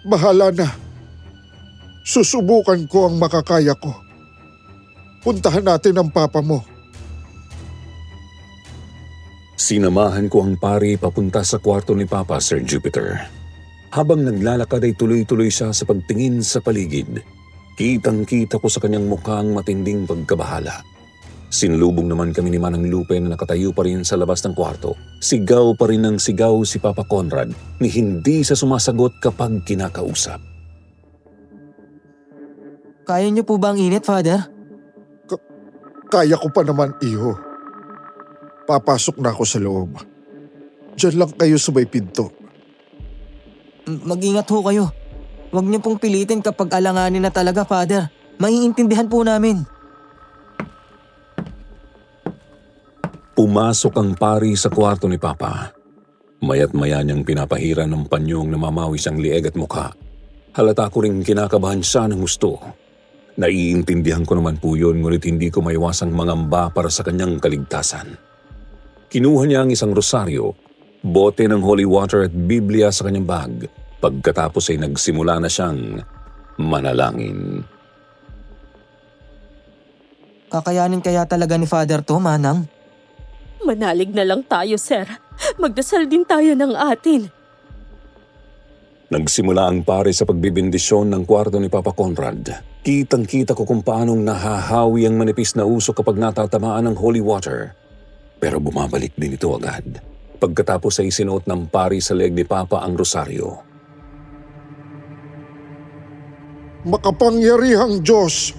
bahala na. Susubukan ko ang makakaya ko. Puntahan natin ang papa mo. Sinamahan ko ang pari papunta sa kwarto ni Papa, Sir Jupiter. Habang naglalakad ay tuloy-tuloy siya sa pagtingin sa paligid. Kitang-kita ko sa kanyang mukha ang matinding pagkabahala. Sinlubong naman kami ni Manang Lupe na nakatayo pa rin sa labas ng kwarto. Sigaw pa rin ng sigaw si Papa Conrad ni hindi sa sumasagot kapag kinakausap. Kaya niyo po ba ang init, Father? Kaya ko pa naman, iho. Papasok na ako sa loob. Diyan lang kayo sa may pinto. Mag-ingat ho kayo. Huwag niyo pong pilitin kapag alanganin na talaga, Father. Maiintindihan po namin. Pumasok ang pari sa kwarto ni Papa. Maya't maya niyang pinapahiran ng panyong na mamawis ang lieg at mukha. Halata ko ring kinakabahan siya ng gusto. Naiintindihan ko naman po yun, ngunit hindi ko maiwasang mangamba para sa kanyang kaligtasan. Kinuha niya ang isang rosaryo, bote ng holy water at Biblia sa kanyang bag. Pagkatapos ay nagsimula na siyang manalangin. Kakayanin kaya talaga ni Father to, Manang? Manalig na lang tayo, sir. Magdasal din tayo ng atin. Nagsimula ang pare sa pagbibindisyon ng kwarto ni Papa Conrad. Kitang-kita ko kung paanong nahahawi ang manipis na usok kapag natatamaan ng holy water. Pero bumabalik din ito agad. Pagkatapos ay sinuot ng pari sa leeg ni Papa ang rosaryo. Makapangyarihang Diyos,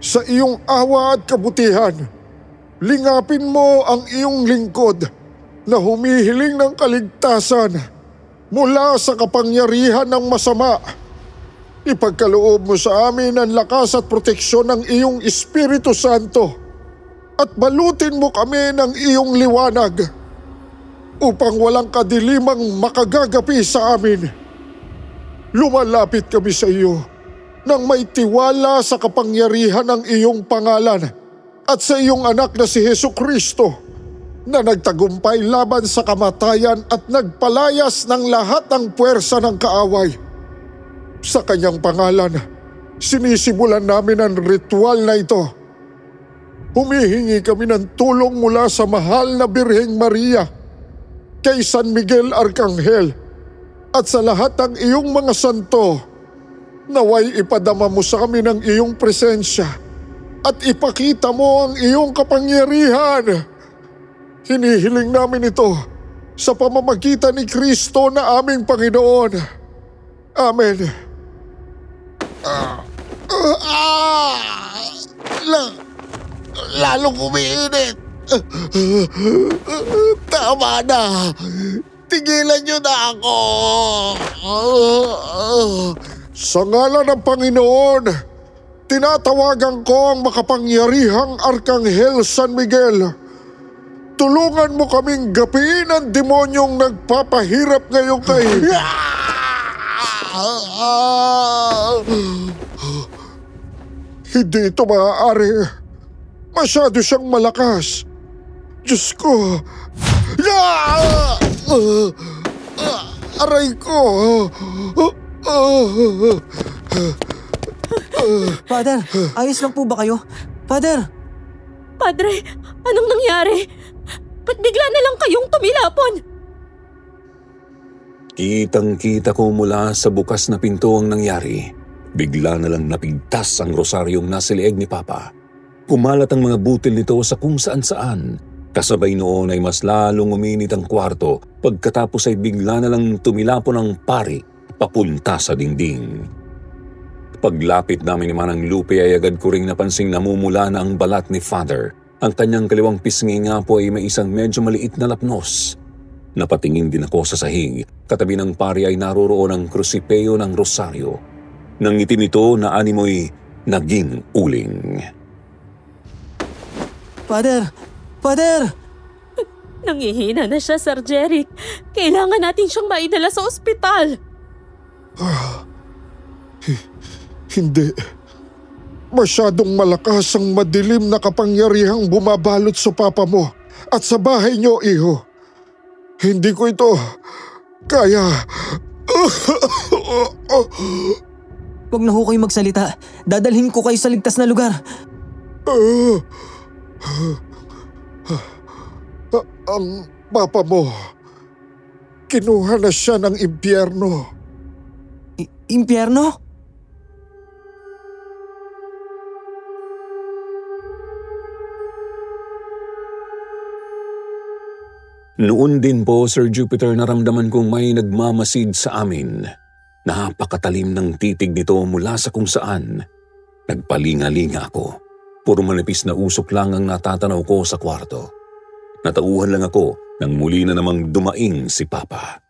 sa iyong awa at kabutihan, lingapin mo ang iyong lingkod na humihiling ng kaligtasan mula sa kapangyarihan ng masama. Ipagkaloob mo sa amin ang lakas at proteksyon ng iyong Espiritu Santo at balutin mo kami ng iyong liwanag upang walang kadilimang makagagapi sa amin. Lumalapit kami sa iyo nang may tiwala sa kapangyarihan ng iyong pangalan at sa iyong anak na si Hesus Kristo na nagtagumpay laban sa kamatayan at nagpalayas ng lahat ng puwersa ng kaaway. Sa kanyang pangalan, sinisimulan namin ang ritual na ito. Humihingi kami ng tulong mula sa mahal na Birheng Maria, kay San Miguel Arcangel, at sa lahat ng iyong mga santo. Naway ipadama mo sa amin ang iyong presensya at ipakita mo ang iyong kapangyarihan. Hinihiling namin ito sa pamamagitan ni Kristo na aming Panginoon. Amen. Lalong umiinit. Tama na. Tigilan niyo na ako. Sa ngalan ng Panginoon, tinatawagan ko ang makapangyarihang Arkanghel San Miguel. Tulungan mo kaming gapiin ang demonyong nagpapahirap ngayon kay... Hindi ito maaari. Masyado siyang malakas. Diyos ko. Aray ko. Father, ayos lang po ba kayo? Father! Padre, anong nangyari? Ba't bigla na lang kayong tumilapon? Kitang-kita ko mula sa bukas na pinto ang nangyari. Bigla na lang napigtas ang rosaryong nasa leeg ni Papa. Kumalat ang mga butil nito sa kung saan-saan. Kasabay noon ay mas lalong uminit ang kwarto pagkatapos ay bigla na lang tumilapon ang pari papunta sa dingding. Paglapit namin ni Manang Lupe ay agad ko ring napansing namumula na ang balat ni Father. Ang kanyang kaliwang pisngi nga po ay may isang medyo maliit na lapnos. Napatingin din ako sa sahig. Katabi ng pari ay naroroon ang krusipeo ng rosaryo. Nang itim ito na animoy naging uling. Father! Father! Nangihina na siya, Sir Jeric. Kailangan natin siyang maidala sa ospital. Hindi. Masyadong malakas ang madilim na kapangyarihang bumabalot sa papa mo at sa bahay niyo, iho. Hindi ko ito kaya. Huwag na ho kayo magsalita. Dadalhin ko kayo sa ligtas na lugar. Ang papa mo, kinuha na siya ng impyerno. Impyerno? Noon din po, Sir Jupiter, naramdaman kong may nagmamasid sa amin. Napakatalim ng titig nito mula sa kung saan. Nagpalinga-linga ako. Puro manipis na usok lang ang natatanaw ko sa kwarto. Natauhan lang ako nang muli na namang dumaing si Papa.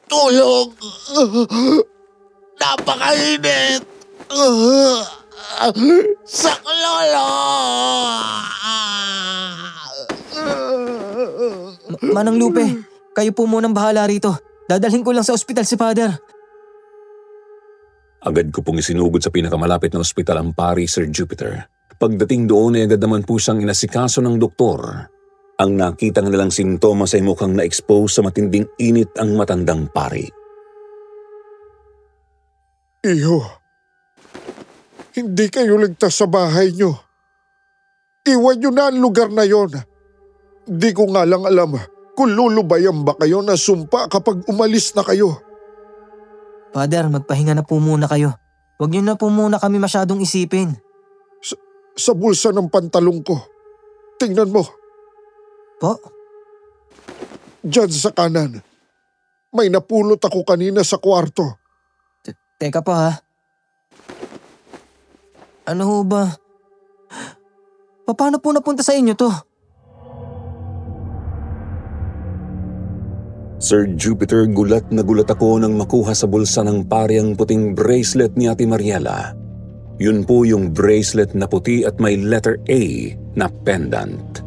Tulong! Napakainit! Saklolo! Manang Lupe, kayo po munang bahala rito. Dadalhin ko lang sa ospital si Father. Agad ko pong isinugod sa pinakamalapit na ospital ang pari, Sir Jupiter. Pagdating doon ay agad naman po siyang inasikaso ng doktor. Ang nakita nilang sintomas ay mukhang na-expose sa matinding init ang matandang pari. Iho, hindi kayo ligtas sa bahay niyo. Iwan niyo na ang lugar na yon. Di ko nga lang alam kung lulubayan ba kayo na sumpa kapag umalis na kayo. Father, magpahinga na po muna kayo. Huwag niyo na po muna kami masyadong isipin. Sa bulsa ng pantalong ko. Tingnan mo, Po? dyan sa kanan. May napulot ako kanina sa kwarto. Teka pa ha. Ano ho ba? Paano po napunta sa inyo to? Sir Jupiter, gulat na gulat ako nang makuha sa bulsa ng pari ang puting bracelet ni Ate Mariela. Yun po yung bracelet na puti at may letter A na pendant.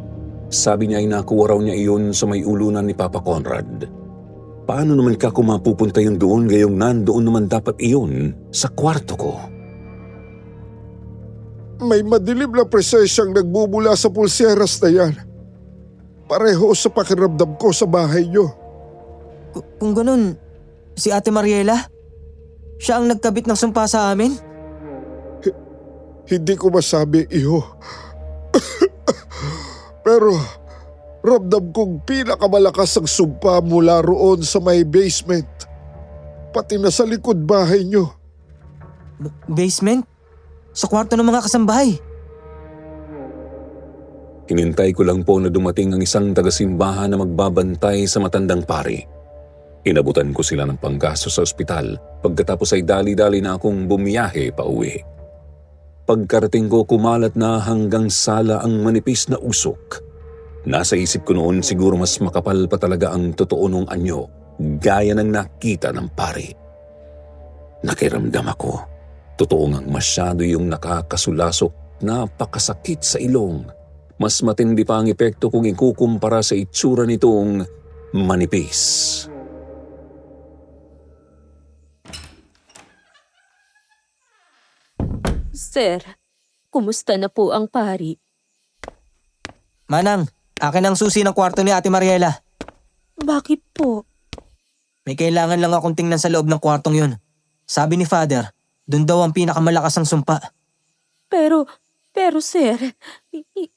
Sabi niya ay nakuha raw niya iyon sa may ulunan ni Papa Conrad. Paano naman ka kung mapupunta yun doon gayong nandoon naman dapat iyon sa kwarto ko? May madilim na presensyang nagbubula sa pulseras na yan. Pareho sa pakiramdam ko sa bahay niyo. Kung ganun, si Ate Mariela? Siya ang nagkabit ng sumpa sa amin? Hindi ko masabi, iho. Pero ramdam kong pinakamalakas ang sumpa mula roon sa may basement. Pati na sa likod bahay niyo. Basement? Sa kwarto ng mga kasambahay? Hinintay ko lang po na dumating ang isang tagasimbahan na magbabantay sa matandang pari. Inabutan ko sila ng panggasto sa ospital, pagkatapos ay dali-dali na akong bumiyahe pa uwi. Pagkarating ko, kumalat na hanggang sala ang manipis na usok. Nasa isip ko noon, siguro mas makapal pa talaga ang totoo nung anyo, gaya ng nakita ng pari. Nakiramdam ako. Totoo ngang masyado yung nakakasulasok, napakasakit sa ilong. Mas matindi pa ang epekto kung ikukumpara sa itsura nitong manipis. Sir, kumusta na po ang pari? Manang, akin ang susi ng kwarto ni Ate Mariela. Bakit po? May kailangan lang akong tingnan sa loob ng kwartong yun. Sabi ni Father, dun daw ang pinakamalakas ang sumpa. Pero sir,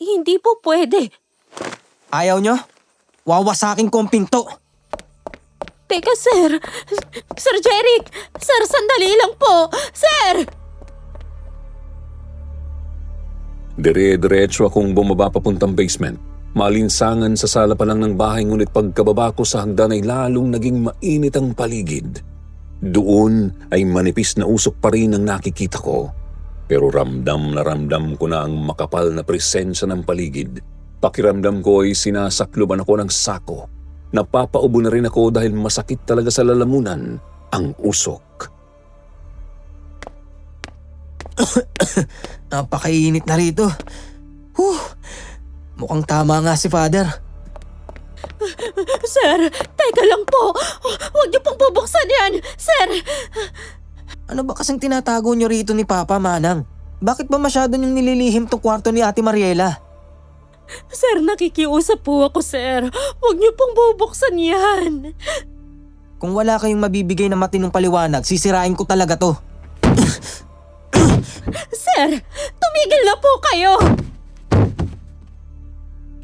hindi po pwede. Ayaw nyo? Wawasakin ko ang pinto. Teka sir, Sir Jeric, sir sandali lang po, sir! Dire-diretso akong bumaba papuntang basement. Malinsangan sa sala pa lang ng bahay, ngunit pagkababa ko sa hagdan ay lalong naging mainit ang paligid. Doon ay manipis na usok pa rin ang nakikita ko. Pero ramdam na ramdam ko na ang makapal na presensya ng paligid. Pakiramdam ko ay sinasakluban ako ng sako. Napapaubo na rin ako dahil masakit talaga sa lalamunan ang usok. Napakainit na rito. Mukhang tama nga si Father. Sir, teka lang po. Huwag niyo pong bubuksan yan, sir. Ano ba kasing tinatago nyo rito ni Papa, Manang? Bakit ba masyado niyong nililihim tong kwarto ni Ate Mariela? Sir, nakikiusap po ako, sir. Huwag niyo pong bubuksan yan. Kung wala kayong mabibigay na matinong paliwanag, sisirain ko talaga to. Sir, tumigil na po kayo.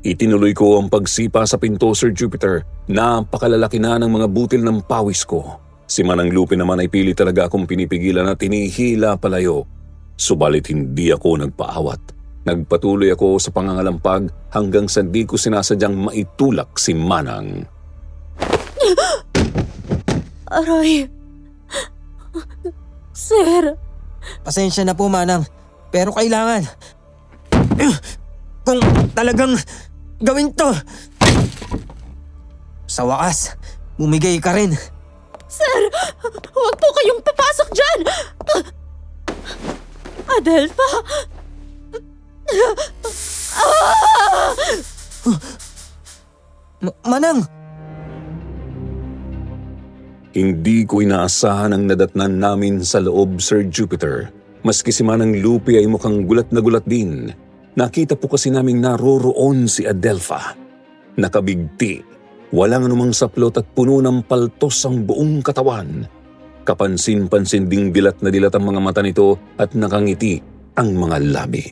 Itinuloy ko ang pagsipa sa pinto, Sir Jupiter. Napakalalaki na ng mga butil ng pawis ko. Si Manang Lupe naman ay pili talaga akong pinipigilan at tinihila palayo. Subalit hindi ako nagpaawat. Nagpatuloy ako sa pangangalampag hanggang sa di ko sinasadyang maitulak si Manang. Aray. Sir. Pasensya na po, Manang. Pero kailangan. Kung talagang gawin to. Sa wakas, bumigay ka rin. Sir, huwag po kayong papasok dyan. Adelpha. Manang! Hindi ko inaasahan ang nadatnan namin sa loob, Sir Jupiter. Maski si Manang Lupe ay mukhang gulat na gulat din. Nakita po kasi naming naroroon si Adelpha. Nakabigti, walang anumang saplot at puno ng paltos ang buong katawan. Kapansin-pansin ding dilat na dilat ang mga mata nito at nakangiti ang mga labi.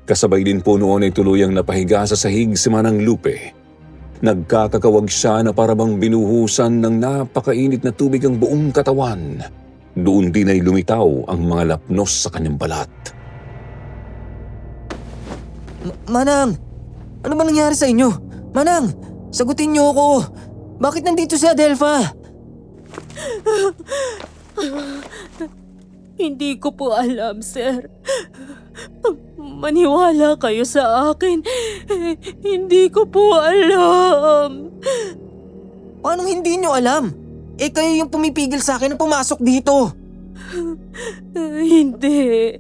Kasabay din po noon ay tuluyang napahiga sa sahig si Manang Lupe. Nagkakakawag siya na parabang binuhusan ng napakainit na tubig ang buong katawan. Doon din ay lumitaw ang mga lapnos sa kanyang balat. Manang! Ano ba nangyari sa inyo? Manang! Sagutin niyo ako! Bakit nandito si Adelpha? Hindi ko po alam, sir. Maniwala kayo sa akin. Hindi ko po alam. Paano hindi niyo alam? Kayo yung pumipigil sa akin na pumasok dito. Hindi.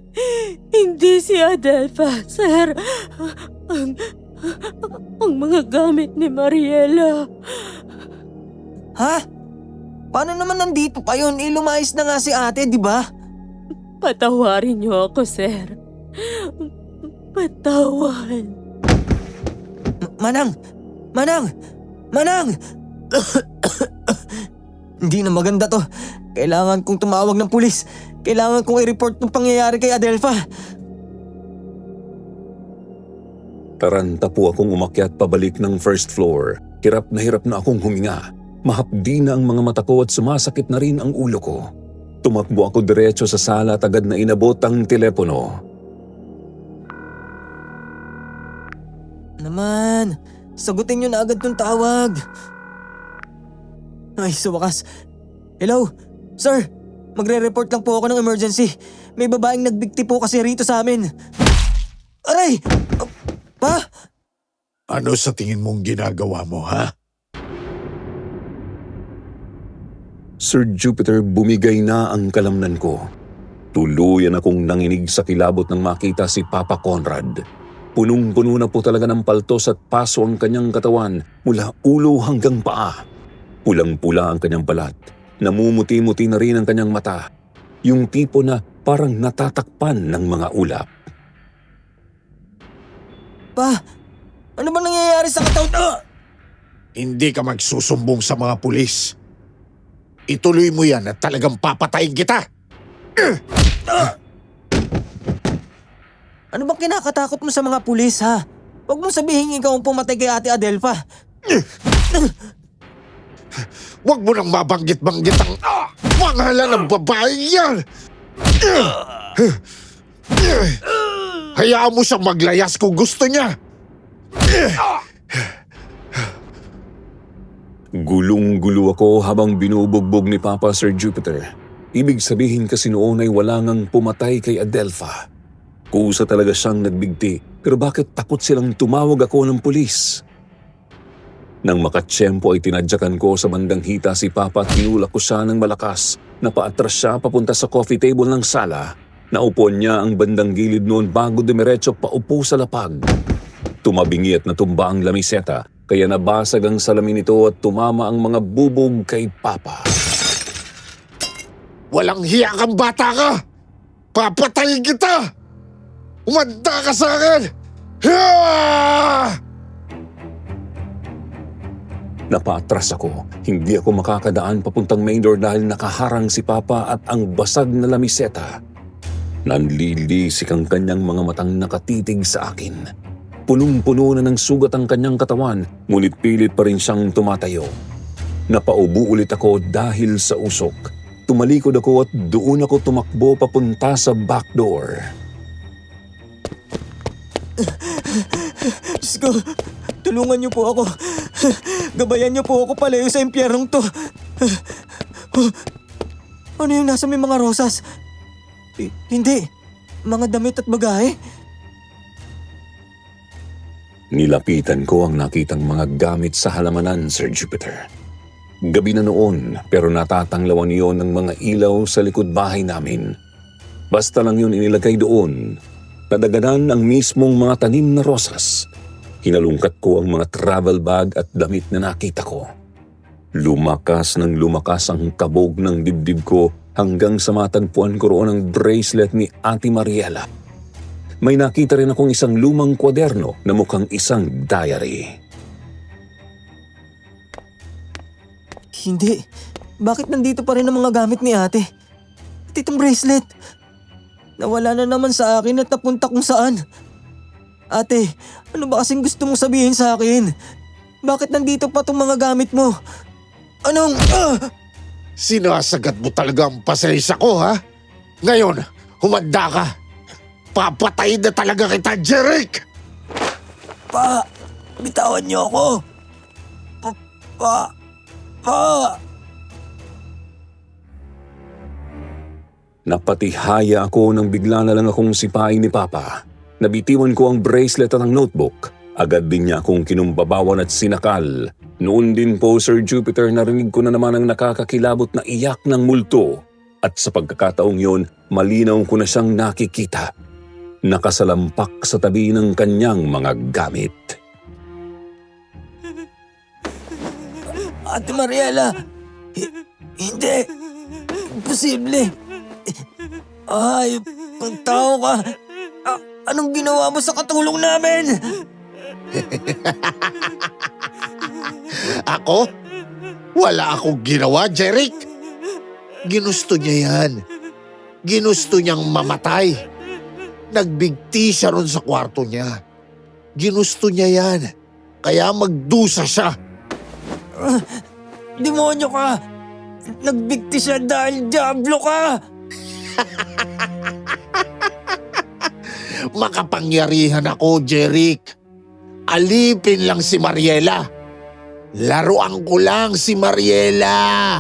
Hindi si Adelpha, sir. Ang mga gamit ni Mariela. Ha? Paano naman nandito pa yun? Lumayas na nga si ate, di ba? Patawarin niyo ako, sir. Patawan. Manang! Manang! Manang! Hindi na maganda to. Kailangan kong tumawag ng pulis. Kailangan kong i-report ng pangyayari kay Adelpha. Taranta po akong umakyat pabalik ng first floor. Hirap na akong huminga. Mahapdi na ang mga mata ko at sumasakit na rin ang ulo ko. Tumakbo ako diretso sa sala at agad na inabot ang telepono. Naman, sagutin niyo na agad tong tawag. Ay, sa wakas. Hello? Sir, magre-report lang po ako ng emergency. May babaeng nagbigti po kasi rito sa amin. Aray! Pa? Ano sa tingin mong ginagawa mo, ha? Sir Jupiter, bumigay na ang kalamnan ko. Tuluyan akong nanginig sa kilabot nang makita si Papa Conrad. Punong-puno na po talaga ng paltos at paso ang kanyang katawan mula ulo hanggang paa. Pulang-pula ang kanyang balat. Namumuti-muti na rin ang kanyang mata. Yung tipo na parang natatakpan ng mga ulap. Pa, ano ba nangyayari sa katawan? Hindi ka magsusumbong sa mga pulis. Ituloy mo yan at talagang papatayin kita. Ano bang kinakatakot mo sa mga pulis, ha? Huwag mong sabihin ikaw ang pumatay kay Ate Adelpha. Huwag mo nang mabanggit-banggit ang pangalan ng babae yan. Hayaan mo siyang maglayas kung gusto niya. Gulong-gulo ako habang binubugbog ni Papa Sir Jupiter. Ibig sabihin kasi noon ay wala ngang pumatay kay Adelpha. Kusa talaga siyang nagbigti, pero bakit takot silang tumawag ako ng pulis? Nang makatsyempo ay tinadyakan ko sa bandang hita si Papa at tinulak ko siya ng malakas. Napaatras siya papunta sa coffee table ng sala. Naupuan niya ang bandang gilid noon bago dumiretso paupo sa lapag. Tumabingi at natumba ang lamiseta, kaya nabasag ang salamin nito at tumama ang mga bubog kay Papa. Walang hiya kang bata ka! Papatayin kita! Umanda ka sa akin! Napaatras ako. Hindi ako makakadaan papuntang main door dahil nakaharang si Papa at ang basag na lamiseta. Nanlilisik ang kanyang mga matang nakatitig sa akin. Punong-puno na ng sugat ang kanyang katawan, ngunit pilit pa rin siyang tumatayo. Napaubo ulit ako dahil sa usok. Tumalikod ako at doon ako tumakbo papunta sa back door. Diyos ko, tulungan niyo po ako. Gabayan niyo po ako palayo sa impyernong to. Ano yung nasa may mga rosas? Hindi, mga damit at bagahe. Nilapitan ko ang nakitang mga gamit sa halamanan, Sir Jupiter. Gabi na noon, pero natatanglawan niyon ng mga ilaw sa likod bahay namin. Basta lang yun inilagay doon. Nadaganan ang mismong mga tanim na rosas. Hinalungkat ko ang mga travel bag at damit na nakita ko. Lumakas ng lumakas ang kabog ng dibdib ko hanggang sa matagpuan ko roon ang bracelet ni Ate Mariela. May nakita rin akong isang lumang kwaderno na mukhang isang diary. Hindi, bakit nandito pa rin ang mga gamit ni ate? At itong bracelet. Nawala na naman sa akin at napunta kung saan. Ate, ano ba kasing gusto mong sabihin sa akin? Bakit nandito pa tong mga gamit mo? Anong... Sinasagat mo talaga ang pasensya ko, ha? Ngayon, humanda ka. Papatayin na talaga kita, Jeric! Pa! Bitawan niyo ako! Pa! Napatihaya ako nang bigla na lang akong sipain ni Papa. Nabitiwan ko ang bracelet at ang notebook. Agad din niya akong kinumbabawan at sinakal. Noon din po, Sir Jupiter, narinig ko na naman ang nakakakilabot na iyak ng multo. At sa pagkakataong yon, malinaw ko na siyang nakikita. Nakasalampak sa tabi ng kanyang mga gamit. Ate Mariela, hindi. Imposible. Ay, kung tao ka, anong ginawa mo sa katulong namin? Ako? Wala akong ginawa, Jeric. Ginusto niya yan. Ginusto niyang mamatay. Nagbigti siya ron sa kwarto niya. Ginusto niya yan. Kaya magdusa siya. Demonyo ka! Nagbigti siya dahil diablo ka! Makapangyarihan ako, Jeric. Alipin lang si Mariela. Laruan ko lang si Mariela.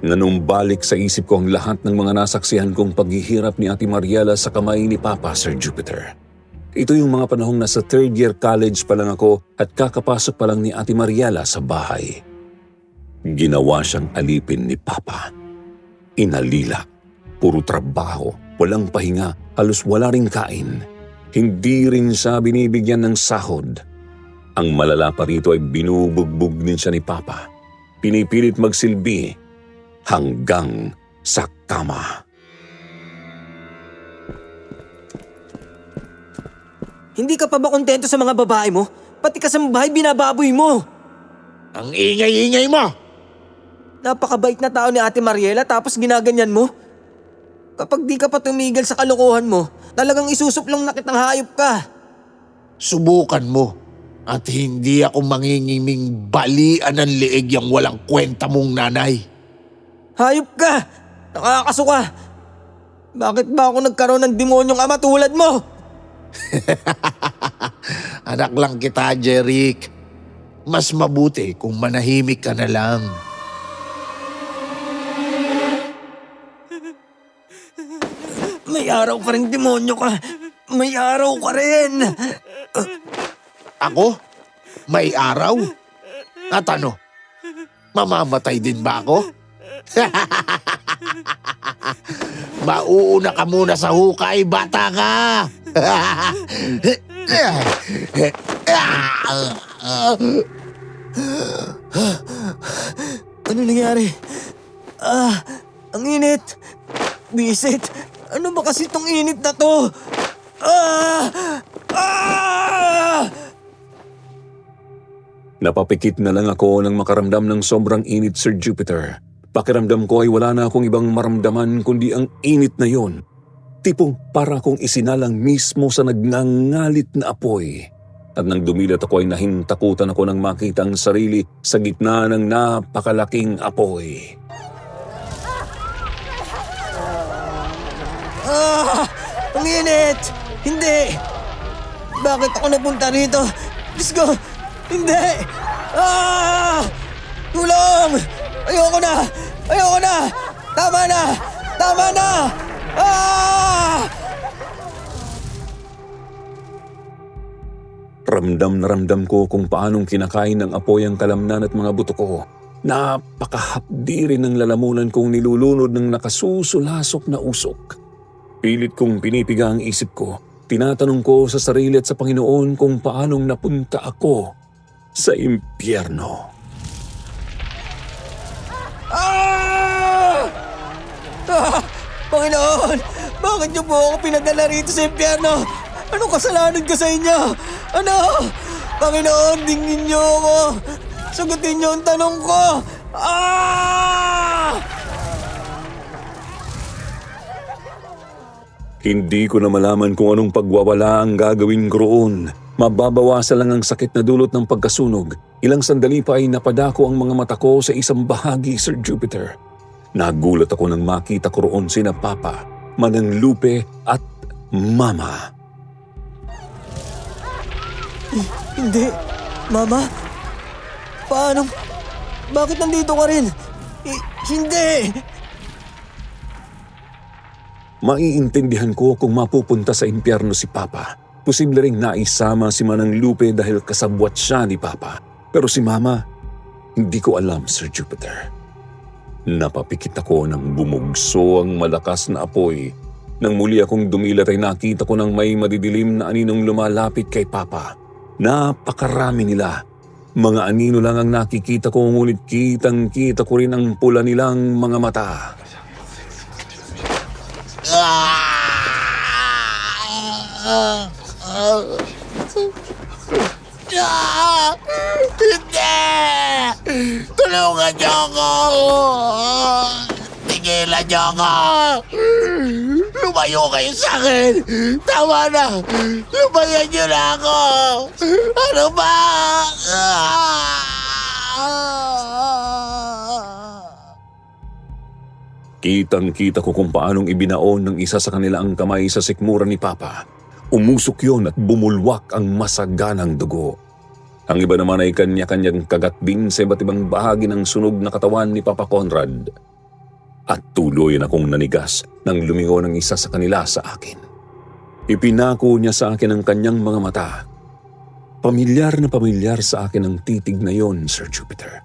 Nanumbalik sa isip ko ang lahat ng mga nasaksihan kong paghihirap ni Ate Mariela sa kamay ni Papa, Sir Jupiter. Ito yung mga panahong nasa third year college pa lang ako at kakapasok pa lang ni Ate Mariela sa bahay. Ginawa siyang alipin ni Papa. Inalila, puro trabaho, walang pahinga, halos wala ring kain. Hindi rin siya binibigyan ng sahod. Ang malala pa rito ay binubugbog din siya ni Papa. Pinipilit magsilbi hanggang sa kama. Hindi ka pa ba kontento sa mga babae mo? Pati ka sa bahay binababoy mo! Ang ingay-ingay mo! Napakabait na tao ni Ate Mariela tapos ginaganyan mo? Kapag di ka pa tumigil sa kalokohan mo, talagang isusuplong na kitang hayop ka. Subukan mo at hindi ako mangingiming balian ng liig yung walang kwenta mong nanay. Hayop ka! Nakakasuka! Bakit ba ako nagkaroon ng demonyong ama tulad mo? Anak lang kita, Jeric. Mas mabuti kung manahimik ka na lang. May araw ka rin, demonyo ka! May araw ka rin! Ako? May araw? At ano? Mamamatay din ba ako? Mauuna ka muna sa hukay, bata ka! Ano nangyari? Ang init! Bisit! Ano ba kasi itong init na to? Napapikit na lang ako nang makaramdam ng sobrang init, Sir Jupiter. Pakiramdam ko ay wala na akong ibang maramdaman kundi ang init na yon. Tipong para akong isinalang mismo sa nagngangalit na apoy. At nang dumilat ako ay nahintakutan ako nang makita ang sarili sa gitna ng napakalaking apoy. Ang init! Hindi! Bakit ako napunta rito? Diyos ko! Hindi! Tulong! Ayoko na! Ayoko na! Tama na! Tama na! Ramdam na ramdam ko kung paanong kinakain ng apoy ang kalamnan at mga buto ko. Napakahapdi rin ng lalamunan kong nilulunod ng nakasusulasok na usok. Pilit kong pinipiga ang isip ko. Tinatanong ko sa sarili at sa Panginoon kung paanong napunta ako sa impyerno. Panginoon! Bakit niyo po ako pinadala rito sa impyerno? Anong kasalanan ko sa inyo? Ano? Panginoon, dingin niyo ako! Sagutin niyo ang tanong ko! Hindi ko na malaman kung anong pagwawala ang gagawin ko roon. Mababawasan lang ang sakit na dulot ng pagkasunog. Ilang sandali pa ay napadako ang mga mata ko sa isang bahagi, Sir Jupiter. Nagulat ako nang makita ko roon sina Papa, Manang Lupe at Mama. Hindi. Mama? Paano? Bakit nandito ka rin? Hindi! Maiintindihan ko kung mapupunta sa impyerno si Papa. Posible ring naisama si Manang Lupe dahil kasabwat siya ni Papa. Pero si Mama, hindi ko alam, Sir Jupiter. Napapikit ako nang bumugso ang malakas na apoy Nang muli akong dumilat ay nakita ko ng may madidilim na aninong lumalapit kay Papa. Napakarami nila. Mga anino lang ang nakikita ko, ngunit kitang-kita ko rin ang pula nilang mga mata. Hindi! Tulungan niyo ako! Tigilan niyo ako! Lumayo kayo sa akin! Tama na! Lumayan niyo na ako! Ano ba? Kitang-kita ko kung paanong ibinaon ng isa sa kanila ang kamay sa sikmura ni Papa. Umusok yon at bumulwak ang masaganang dugo. Ang iba naman ay kanya-kanyang kagat din sa iba't ibang bahagi ng sunog na katawan ni Papa Conrad. At tuloy na akong nanigas nang lumingon ang isa sa kanila sa akin. Ipinako niya sa akin ang kanyang mga mata. Pamilyar na pamilyar sa akin ang titig na yon, Sir Jupiter.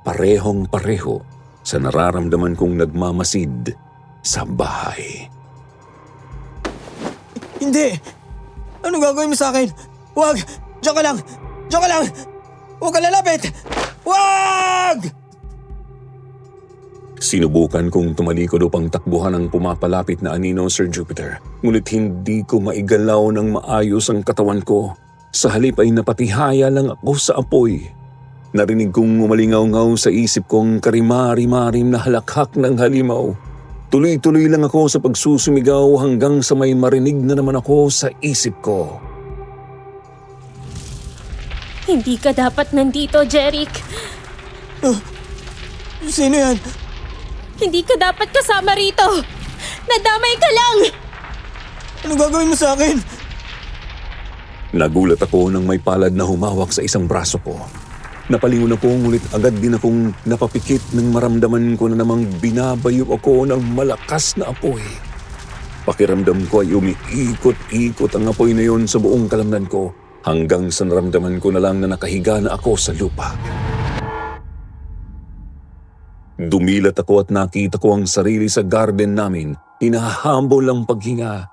Parehong-pareho sa nararamdaman kong nagmamasid sa bahay. Hindi! Anong gagawin mo sa akin? Huwag! Diyan ka lang! Diyan ka lang! Huwag ka lalapit! Huwag! Sinubukan kong tumalikod upang takbuhan ang pumapalapit na anino, Sir Jupiter. Ngunit hindi ko maigalaw ng maayos ang katawan ko. Sa halip ay napatihaya lang ako sa apoy. Narinig kong umalingaw-ngaw sa isip kong karimari-marim na halakhak ng halimaw. Tuloy-tuloy lang ako sa pagsusumigaw hanggang sa may marinig na naman ako sa isip ko. Hindi ka dapat nandito, Jeric. Sino yan? Hindi ka dapat kasama rito. Nadamay ka lang. Anong gagawin mo sa akin? Nagulat ako nang may palad na humawak sa isang braso ko. Napalingon ako, ngunit agad din akong napapikit nang maramdaman ko na namang binabayo ako ng malakas na apoy. Pakiramdam ko ay umiikot-ikot ang apoy na yon sa buong kalamnan ko hanggang sa naramdaman ko na lang na nakahiga na ako sa lupa. Dumilat ako at nakita ko ang sarili sa garden namin. Hinahambol ang paghinga.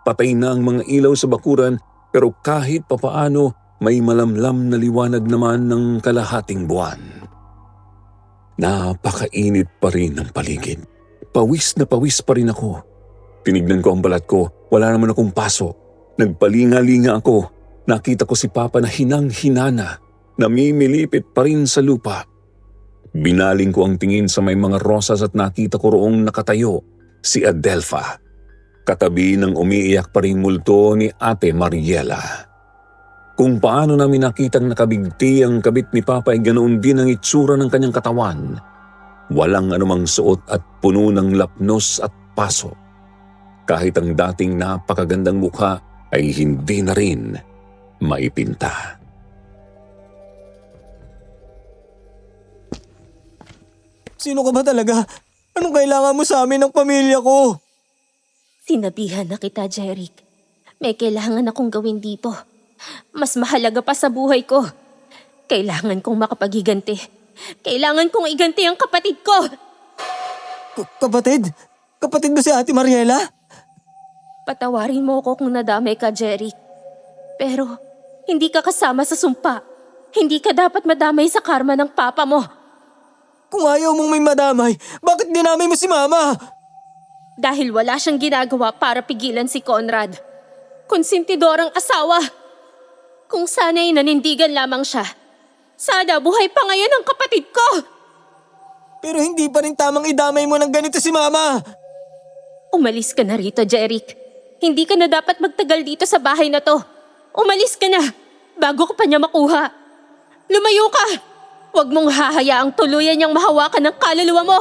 Patay na ang mga ilaw sa bakuran, pero kahit papaano may malamlam na liwanag naman ng kalahating buwan. Napakainit pa rin ang paligid. Pawis na pawis pa rin ako. Tinignan ko ang balat ko, wala naman akong paso. Nagpalinga-linga ako. Nakita ko si Papa na hinang-hinana, namimilipit pa rin sa lupa. Binaling ko ang tingin sa may mga rosas at nakita ko roong nakatayo si Adelpha. Katabi ng umiiyak pa ring multo ni Ate Mariela. Kung paano namin nakitang nakabigti ang kabit ni Papa ay ganoon din ang itsura ng kanyang katawan. Walang anumang suot at puno ng lapnos at paso. Kahit ang dating napakagandang mukha ay hindi na rin maipinta. Sino ka ba talaga? Anong kailangan mo sa amin ng pamilya ko? Sinabihan na kita, Jeric. May kailangan akong gawin dito. Mas mahalaga pa sa buhay ko. Kailangan kong makapaghiganti. Kailangan kong iganti ang kapatid ko. Kapatid? Kapatid ba si Ate Mariela? Patawarin mo ako kung nadamay ka, Jeric. Pero hindi ka kasama sa sumpa. Hindi ka dapat madamay sa karma ng papa mo. Kung ayaw mong may madamay, bakit dinamay mo si Mama? Dahil wala siyang ginagawa para pigilan si Conrad. Konsentidorang asawa. Kung sana'y nanindigan lamang siya, sana buhay pa ngayon ang kapatid ko. Pero hindi pa rin tamang idamay mo ng ganito si Mama. Umalis ka na rito, Jeric. Hindi ka na dapat magtagal dito sa bahay na to. Umalis ka na, bago ko pa niya makuha. Lumayo ka! Huwag mong hahayaang tuluyan niyang mahawakan ng kaluluwa mo.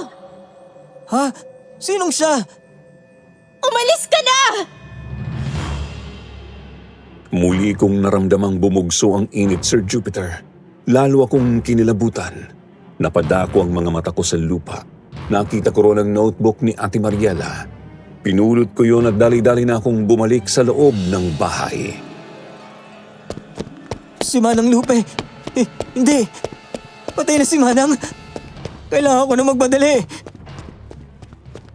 Ha? Sinong siya? Umalis ka na! Muli kong naramdamang bumugso ang init, Sir Jupiter. Lalo akong kinilabutan. Napadako ang mga mata ko sa lupa. Nakita ko roon ang notebook ni Ate Mariela. Pinulot ko yon at dali-dali na akong bumalik sa loob ng bahay. Si Manang Lupe. Hindi. Patay na si Manang. Kailangan ko na magmadali.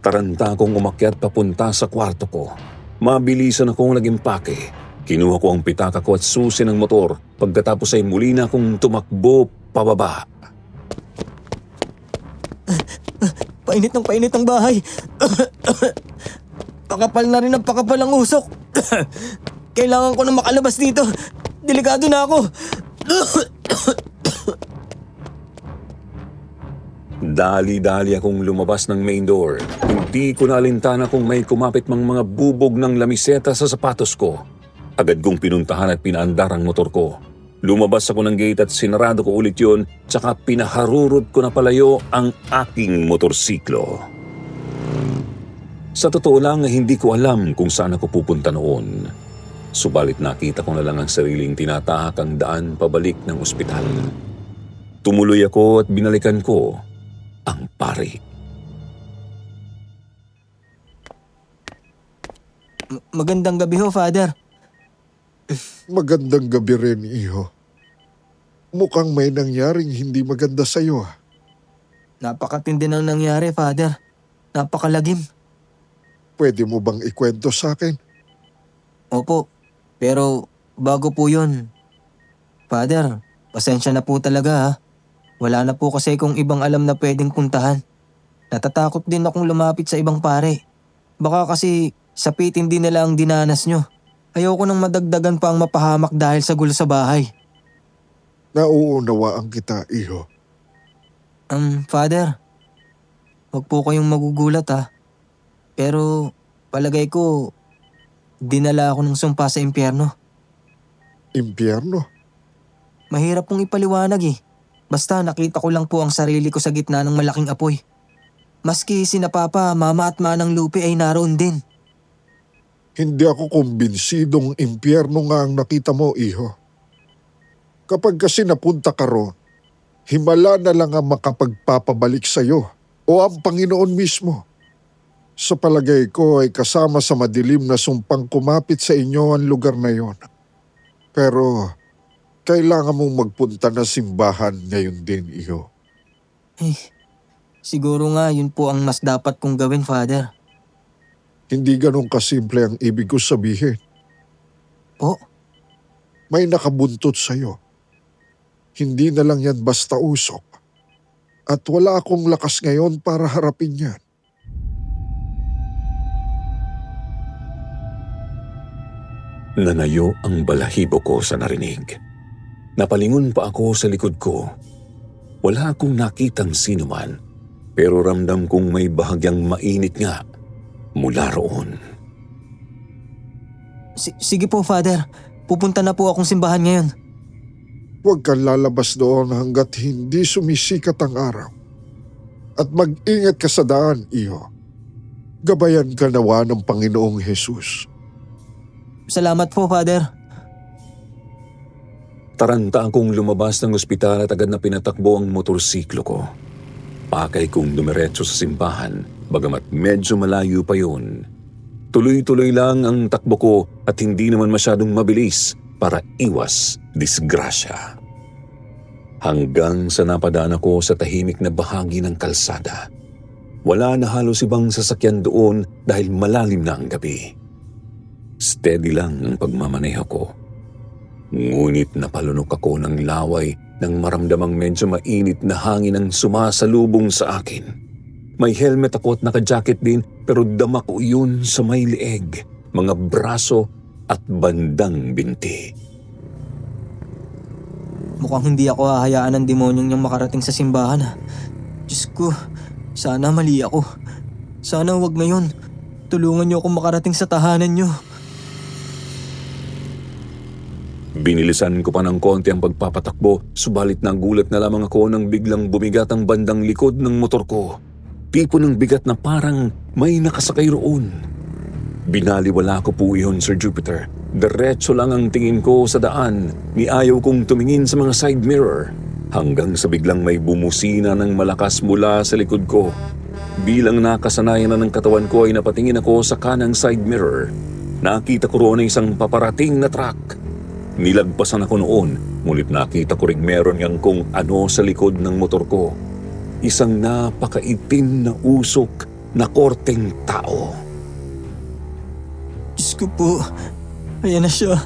Taranta akong umakyat papunta sa kwarto ko. Mabilisan akong nag-impake. Kinuha ko ang pitaka ko at susi ng motor. Pagkatapos ay muli na akong tumakbo pababa. Painit ng bahay. Pakapal na rin ang pakapal ang usok. Kailangan ko na makalabas dito. Delikado na ako. Dali-dali akong lumabas ng main door. Hindi ko naalintana kung may kumapit mang mga bubog ng lamiseta sa sapatos ko. Agad kong pinuntahan at pinaandar ang motor ko. Lumabas ako ng gate at sinarado ko ulit yun, tsaka pinaharurot ko na palayo ang aking motorsiklo. Sa totoo lang, hindi ko alam kung saan ako pupunta noon. Subalit nakita ko na lang ang sariling tinatahak ang daan pabalik ng ospital. Tumuloy ako at binalikan ko ang pari. Magandang gabi ho, Father. Magandang gabi rin, iho. Mukhang may nangyaring hindi maganda sa'yo. Napakatindi ng nangyari, Father. Napakalagim. Pwede mo bang ikwento sa akin? Opo, pero bago po yun. Father, pasensya na po talaga ha. Wala na po kasi kung ibang alam na pwedeng puntahan. Natatakot din akong lumapit sa ibang pare. Baka kasi sapitin din nila ang dinanas nyo. Ayoko nang madagdagan pa ang mapahamak dahil sa gulo sa bahay. Nauunawaan kita, iho. Father, wag po kayong magugulat ha. Pero palagay ko, dinala ako ng sumpa sa impyerno. Impyerno? Mahirap pong ipaliwanag eh. Basta nakita ko lang po ang sarili ko sa gitna ng malaking apoy. Maski sina Papa, Mama at Manang Lupi ay naroon din. Hindi ako kumbinsidong impyerno nga ang nakita mo, iho. Kapag kasi napunta ka ron, himala na lang ang makapagpapabalik sa'yo o ang Panginoon mismo. Sa palagay ko ay kasama sa madilim na sumpang kumapit sa inyo ang lugar na yon. Pero kailangan mong magpunta na simbahan ngayon din, iho. Siguro nga yun po ang mas dapat kong gawin, Father. Hindi ganun kasimple ang ibig ko sabihin. Po? May nakabuntot sa'yo. Hindi na lang yan basta usok. At wala akong lakas ngayon para harapin yan. Nanayo ang balahibo ko sa narinig. Napalingon pa ako sa likod ko. Wala akong nakitang sinuman, pero ramdam kong may bahagyang mainit nga mula roon. Sige po, Father. Pupunta na po akong simbahan ngayon. Huwag kang lalabas doon hanggat hindi sumisikat ang araw. At mag-ingat ka sa daan, iho. Gabayan ka nawa ng Panginoong Jesus. Salamat po, Father. Taranta akong lumabas ng ospital at agad na pinatakbo ang motorsiklo ko. Pakay kong dumiretso sa simbahan, bagamat medyo malayo pa yun. Tuloy-tuloy lang ang takbo ko at hindi naman masyadong mabilis para iwas disgrasya. Hanggang sa napadaan ako sa tahimik na bahagi ng kalsada. Wala na halos ibang sasakyan doon dahil malalim na ang gabi. Steady lang ang pagmamaneho ko. Ngunit napalunok ako ng laway nang maramdamang medyo mainit na hangin ang sumasalubong sa akin. May helmet ako at naka-jacket din pero dama ko yun sa may leeg, mga braso at bandang binti. Mukhang hindi ako hahayaan ng demonyong niyang makarating sa simbahan ha. Diyos ko, sana mali ako. Sana wag na yun. Tulungan niyo akong makarating sa tahanan niyo. Binilisan ko pa ng konti ang pagpapatakbo, subalit nagulat na lamang ako nang biglang bumigat ang bandang likod ng motor ko. Tipo ng bigat na parang may nakasakay roon. Binaliwala ko po iyon, Sir Jupiter. Diretso lang ang tingin ko sa daan, ni ayaw kong tumingin sa mga side mirror. Hanggang sa biglang may bumusina ng malakas mula sa likod ko. Bilang nakasanayan na ng katawan ko ay napatingin ako sa kanang side mirror. Nakita ko roon isang paparating na truck. Nilagpasan ako noon, ngunit nakita ko rin meron yang kung ano sa likod ng motor ko. Isang napakaitim na usok na korteng tao. Diyos ko po. Ayan na siya.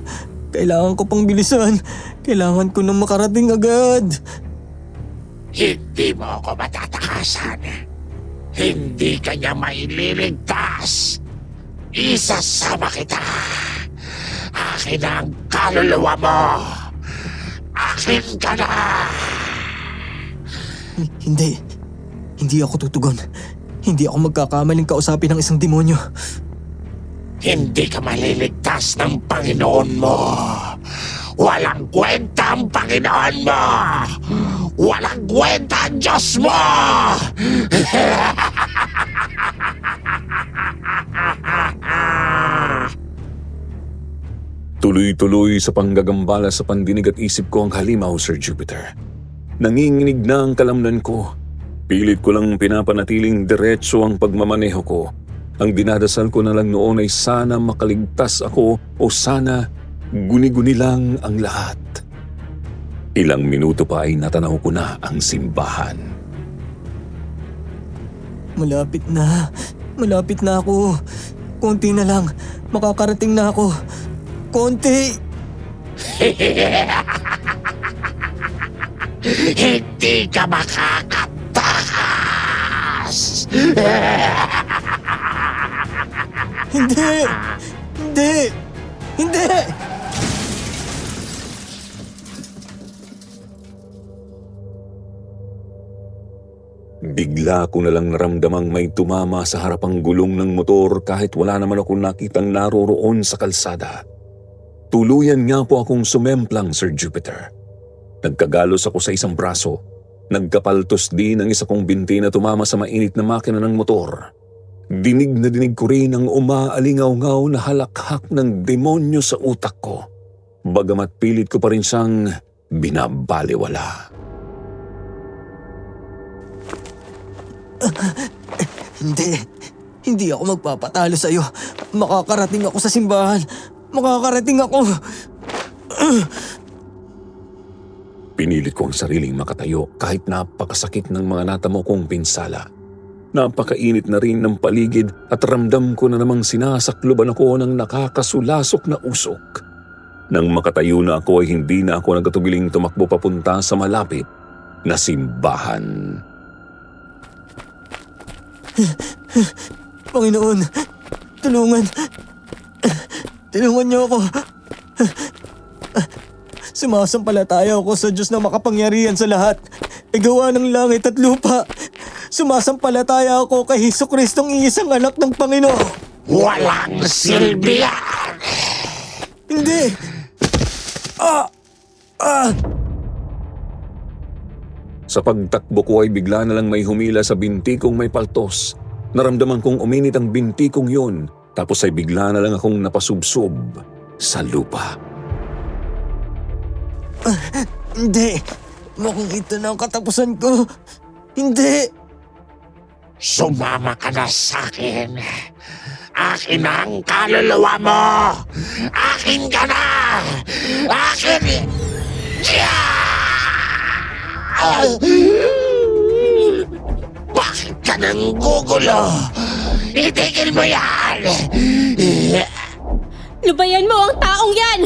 Kailangan ko pang bilisan. Kailangan ko nang makarating agad. Hindi mo ako matatakasan. Hindi ka niya maililigtas. Isasama kita. Akin ang kaluluwa mo. Akin ka na. Hindi. Hindi ako tutugon. Hindi ako magkakamaling kausapin ng isang demonyo. Hindi ka maliligtas ng Panginoon mo. Walang kwenta ang Panginoon mo. Walang kwenta ang Diyos mo. Tuloy-tuloy sa panggagambala sa pandinig at isip ko ang halimaw, Sir Jupiter. Nanginginig na ang kalamnan ko. Pilit ko lang pinapanatiling diretso ang pagmamaneho ko. Ang dinadasal ko na lang noon ay sana makaligtas ako o sana guni-guni lang ang lahat. Ilang minuto pa ay natanaw ko na ang simbahan. Malapit na. Malapit na ako. Konti na lang. Makakarating na ako. Konti. Hindi ka makakatakas. Hindi! Hindi! Hindi! Bigla ko na lang naramdamang may tumama sa harapang gulong ng motor kahit wala naman akong nakitang naroroon sa kalsada. Tuluyan nga po akong sumemplang, Sir Jupiter. Nagkagalos ako sa isang braso. Nagkapaltos din ang isa kong binti na tumama sa mainit na makina ng motor. Dinig na dinig ko rin ang umaalingaw-ngaw na halakhak ng demonyo sa utak ko. Bagamat pilit ko pa rin siyang binabaliwala. Hindi. Hindi ako magpapatalo sa'yo. Makakarating ako sa simbahan. Makakarating ako. Pinilit ko ang sariling makatayo kahit napakasakit ng mga natamo kong pinsala. Napakainit na rin ng paligid at ramdam ko na namang sinasakluban ako ng nakakasulasok na usok. Nang makatayo na ako ay hindi na ako nagatubiling tumakbo papunta sa malapit na simbahan. Panginoon, tulungan. Tulungan niyo ako. Sumasampalataya ako sa Diyos na makapangyarihan sa lahat. Igawa ng langit at lupa. Sumasampalataya ako kay Jesucristong iisang anak ng Panginoon. Walang silbi yan. Hindi! Sa pagtakbo ko ay bigla na lang may humila sa binti kong may paltos. Naramdaman kong uminit ang binti kong yun, tapos ay bigla na lang akong napasubsob sa lupa. Hindi! Mukhang ito na ang katapusan ko. Hindi! Sumama ka na sa akin. Akin ang kaluluwa mo. Akin ka na. Akin. Bakit ka nang gugulo? Itigil mo yan. Lubayan mo ang taong yan!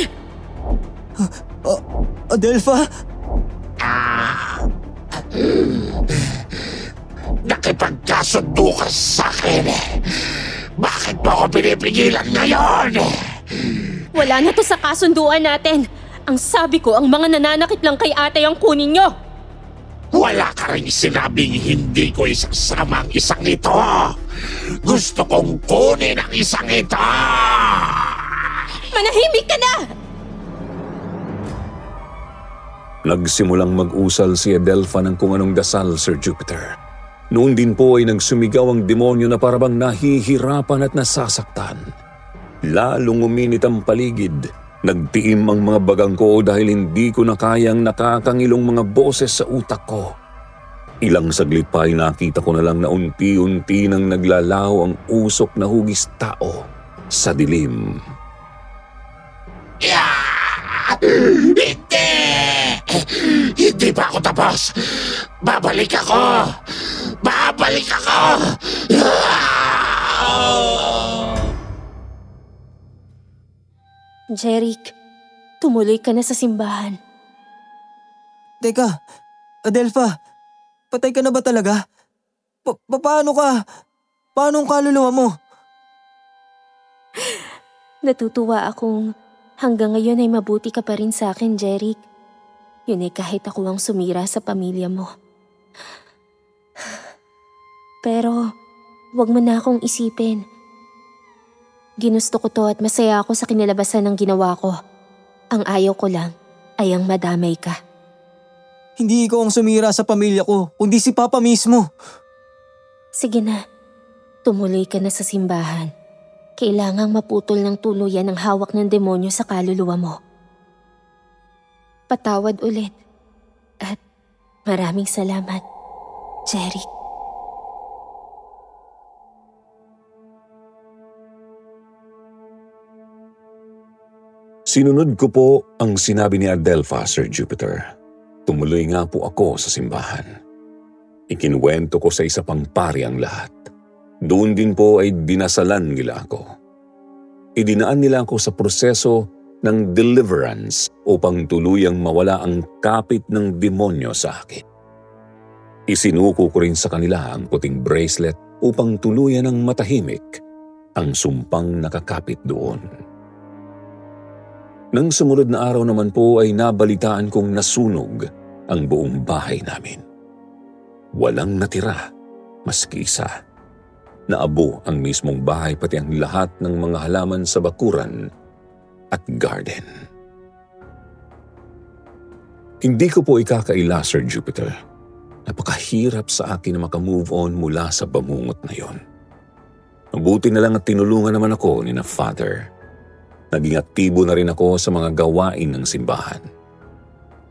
Adelpha? Nakipagkasundo ka sa akin. Bakit mo ako pinipigilan ngayon? Wala na to sa kasunduan natin. Ang sabi ko, ang mga nananakit lang kay ate ang kunin nyo. Wala ka rin sinabing hindi ko isasama ang isang ito. Gusto kong kunin ang isang ito. Manahimik ka na! Nagsimulang mag-usal si Adelpha ng kung anong dasal, Sir Jupiter. Noon din po ay nagsumigaw ang demonyo na parabang nahihirapan at nasasaktan. Lalong uminit ang paligid. Nagtiim ang mga bagang ko dahil hindi ko na kayang nakakangilong mga boses sa utak ko. Ilang saglit pa ay nakita ko na lang na unti-unti nang naglalaho ang usok na hugis tao sa dilim. Hindi! Hindi pa ako tapos. Babalik ako. Babalik ako! Jeric, tumuloy ka na sa simbahan. Teka, Adelpha, patay ka na ba talaga? Paano ka? Paano ang kaluluwa mo? Natutuwa akong hanggang ngayon ay mabuti ka pa rin sa akin, Jeric. Yun ay kahit ako ang sumira sa pamilya mo. Pero, wag mo na akong isipin. Ginusto ko to at masaya ako sa kinalabasan ng ginawa ko. Ang ayaw ko lang ay ang madamay ka. Hindi ikaw ang sumira sa pamilya ko, kundi si Papa mismo. Sige na, tumuloy ka na sa simbahan. Kailangang maputol ng tuluyan ang hawak ng demonyo sa kaluluwa mo. Patawad ulit. At maraming salamat, Jeric. Sinunod ko po ang sinabi ni Adelpha, Sir Jupiter. Tumuloy nga po ako sa simbahan. Ikinuwento ko sa isa pang pari ang lahat. Doon din po ay dinasalan nila ako. Idinaan nila ako sa proseso ng deliverance upang tuluyang mawala ang kapit ng demonyo sa akin. Isinuko ko rin sa kanila ang puting bracelet upang tuluyan ng matahimik ang sumpang nakakapit doon. Nang sumunod na araw naman po ay nabalitaan kong nasunog ang buong bahay namin. Walang natira, maski isa. Naabo ang mismong bahay pati ang lahat ng mga halaman sa bakuran at garden. Hindi ko po ikakaila, Sir Jupiter. Napakahirap sa akin na makamove on mula sa bangungot na yon. Mabuti na lang at tinulungan naman ako ni na Father. Naging aktibo na rin ako sa mga gawain ng simbahan.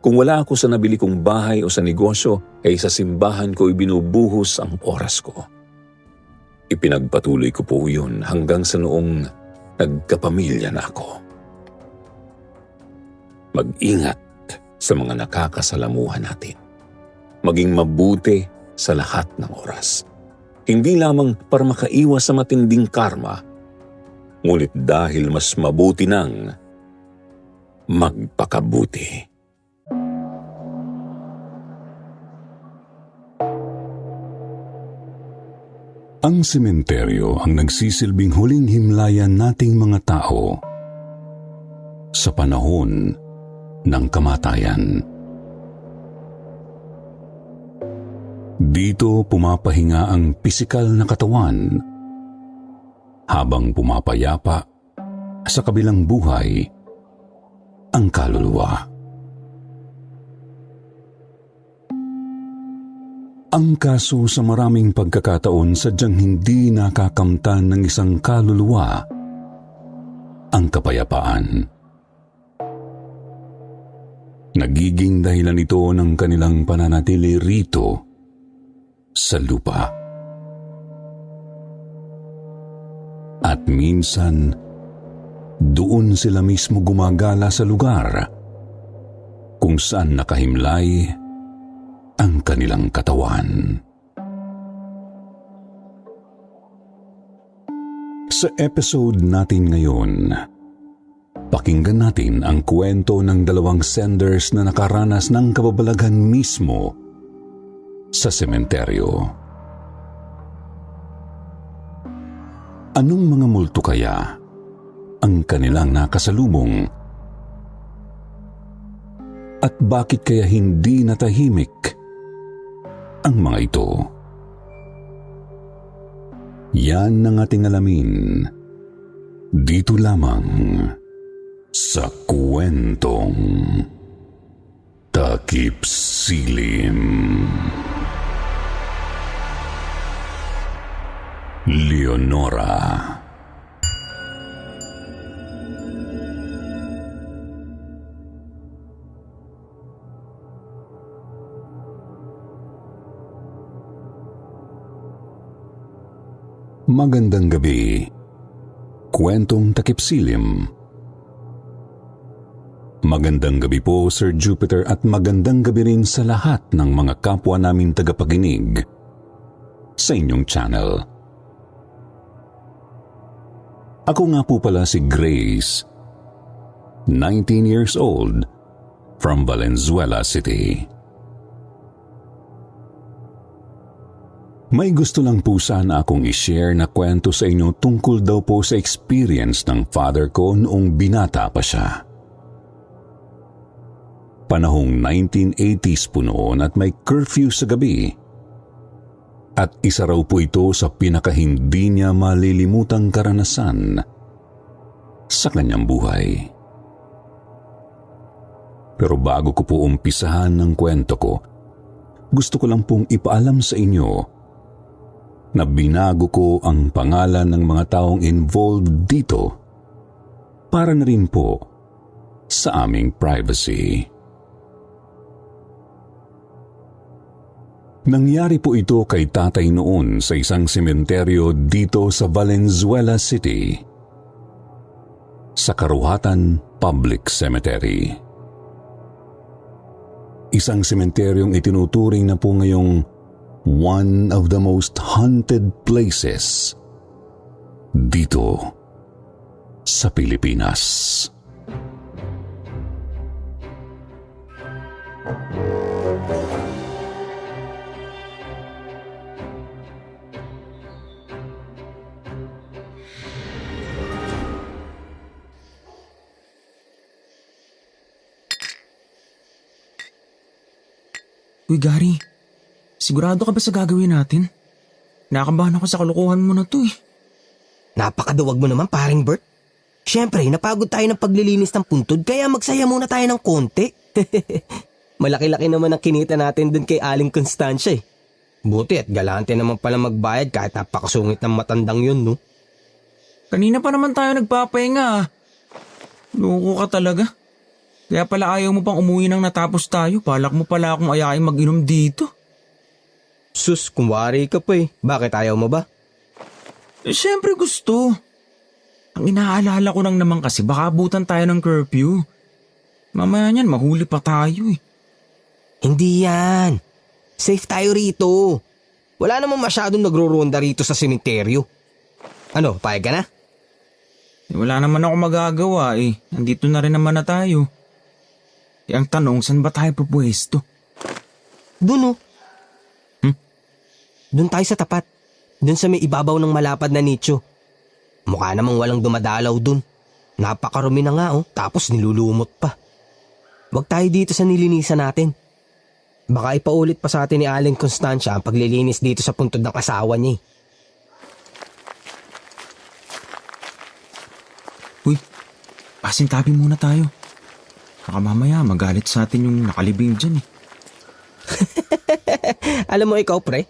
Kung wala ako sa nabili kong bahay o sa negosyo, ay sa simbahan ko ibinubuhos ang oras ko. Ipinagpatuloy ko po yun hanggang sa noong nagkapamilya na ako. Mag-ingat sa mga nakakasalamuhan natin. Maging mabuti sa lahat ng oras. Hindi lamang para makaiwas sa matinding karma, ngunit dahil mas mabuti nang magpakabuti. Ang sementeryo ang nagsisilbing huling himlayan nating mga tao sa panahon ng kamatayan. Dito pumapahinga ang pisikal na katawan habang pumapayapa sa kabilang buhay ang kaluluwa. Ang kaso sa maraming pagkakataon sadyang hindi nakakamtan ng isang kaluluwa ang kapayapaan. Nagiging dahilan ito ng kanilang pananatili rito sa lupa. At minsan, doon sila mismo gumagala sa lugar kung saan nakahimlay ang kanilang katawan. Sa episode natin ngayon, pakinggan natin ang kwento ng dalawang senders na nakaranas ng kababalaghan mismo sa sementeryo. Anong mga multo kaya ang kanilang nakasalubong? At bakit kaya hindi natahimik ang mga ito? Yan ang ating alamin dito lamang sa kwentong Takip Silim. Leonora. Magandang gabi. Kwentong Takip Silim. Magandang gabi po, Sir Jupiter, at magandang gabi rin sa lahat ng mga kapwa namin tagapakinig. sa inyong channel. Ako nga po pala si Grace, 19 years old, from Valenzuela City. May gusto lang po sana akong i-share na kwento sa inyo tungkol daw po sa experience ng father ko noong binata pa siya. Panahong 1980s po noon at may curfew sa gabi. At isa raw po ito sa pinakahindi niya malilimutang karanasan sa kanyang buhay. Pero bago ko po umpisahan ng kwento ko, gusto ko lang pong ipaalam sa inyo na binago ko ang pangalan ng mga taong involved dito para na rin po sa aming privacy. Nangyari po ito kay tatay noon sa isang sementeryo dito sa Valenzuela City, sa Karuhatan Public Cemetery. Isang sementeryong itinuturing na po ngayong one of the most haunted places dito sa Pilipinas. Uy, Gary. Sigurado ka ba sa gagawin natin? Nakabahan ako sa kalokohan mo na to eh. Napakaduwag mo naman, paring Bert. Siyempre, napagod tayo ng paglilinis ng puntod kaya magsaya muna tayo ng konti. Malaki-laki naman ang kinita natin dun kay Aling Constancia eh. Buti at galante naman pala magbayad kahit napakasungit ng matandang yun, no? Kanina pa naman tayo nagpapahinga ah. Loko ka talaga. Kaya pala ayaw mo pang umuwi nang natapos tayo. Balak mo pala akong ayain mag-inom dito. Sus, kumwari ka pa eh. Bakit ayaw mo ba? Eh, syempre gusto. Ang inaalala ko lang naman kasi baka abutan tayo ng curfew. Mamaya niyan, mahuli pa tayo eh. Hindi yan. Safe tayo rito. Wala namang masyadong nagro-ronda rito sa sementeryo. Ano, payag ka na? Eh, wala naman ako magagawa eh. Nandito na rin naman na tayo. Eh, ang tanong, saan ba tayo pupwesto? Doon oh. Doon tayo sa tapat. Doon sa may ibabaw ng malapad na nicho. Mukha namang walang dumadalaw doon. Napakarumi na nga oh, tapos nilulumot pa. Huwag tayo dito sa nilinisan natin. Baka ipaulit pa sa atin ni Aling Constancia ang paglilinis dito sa puntod ng asawa niya. Uy, pasintabi muna tayo. Baka mamaya magalit sa atin yung nakalibing dyan eh. Alam mo ikaw pre,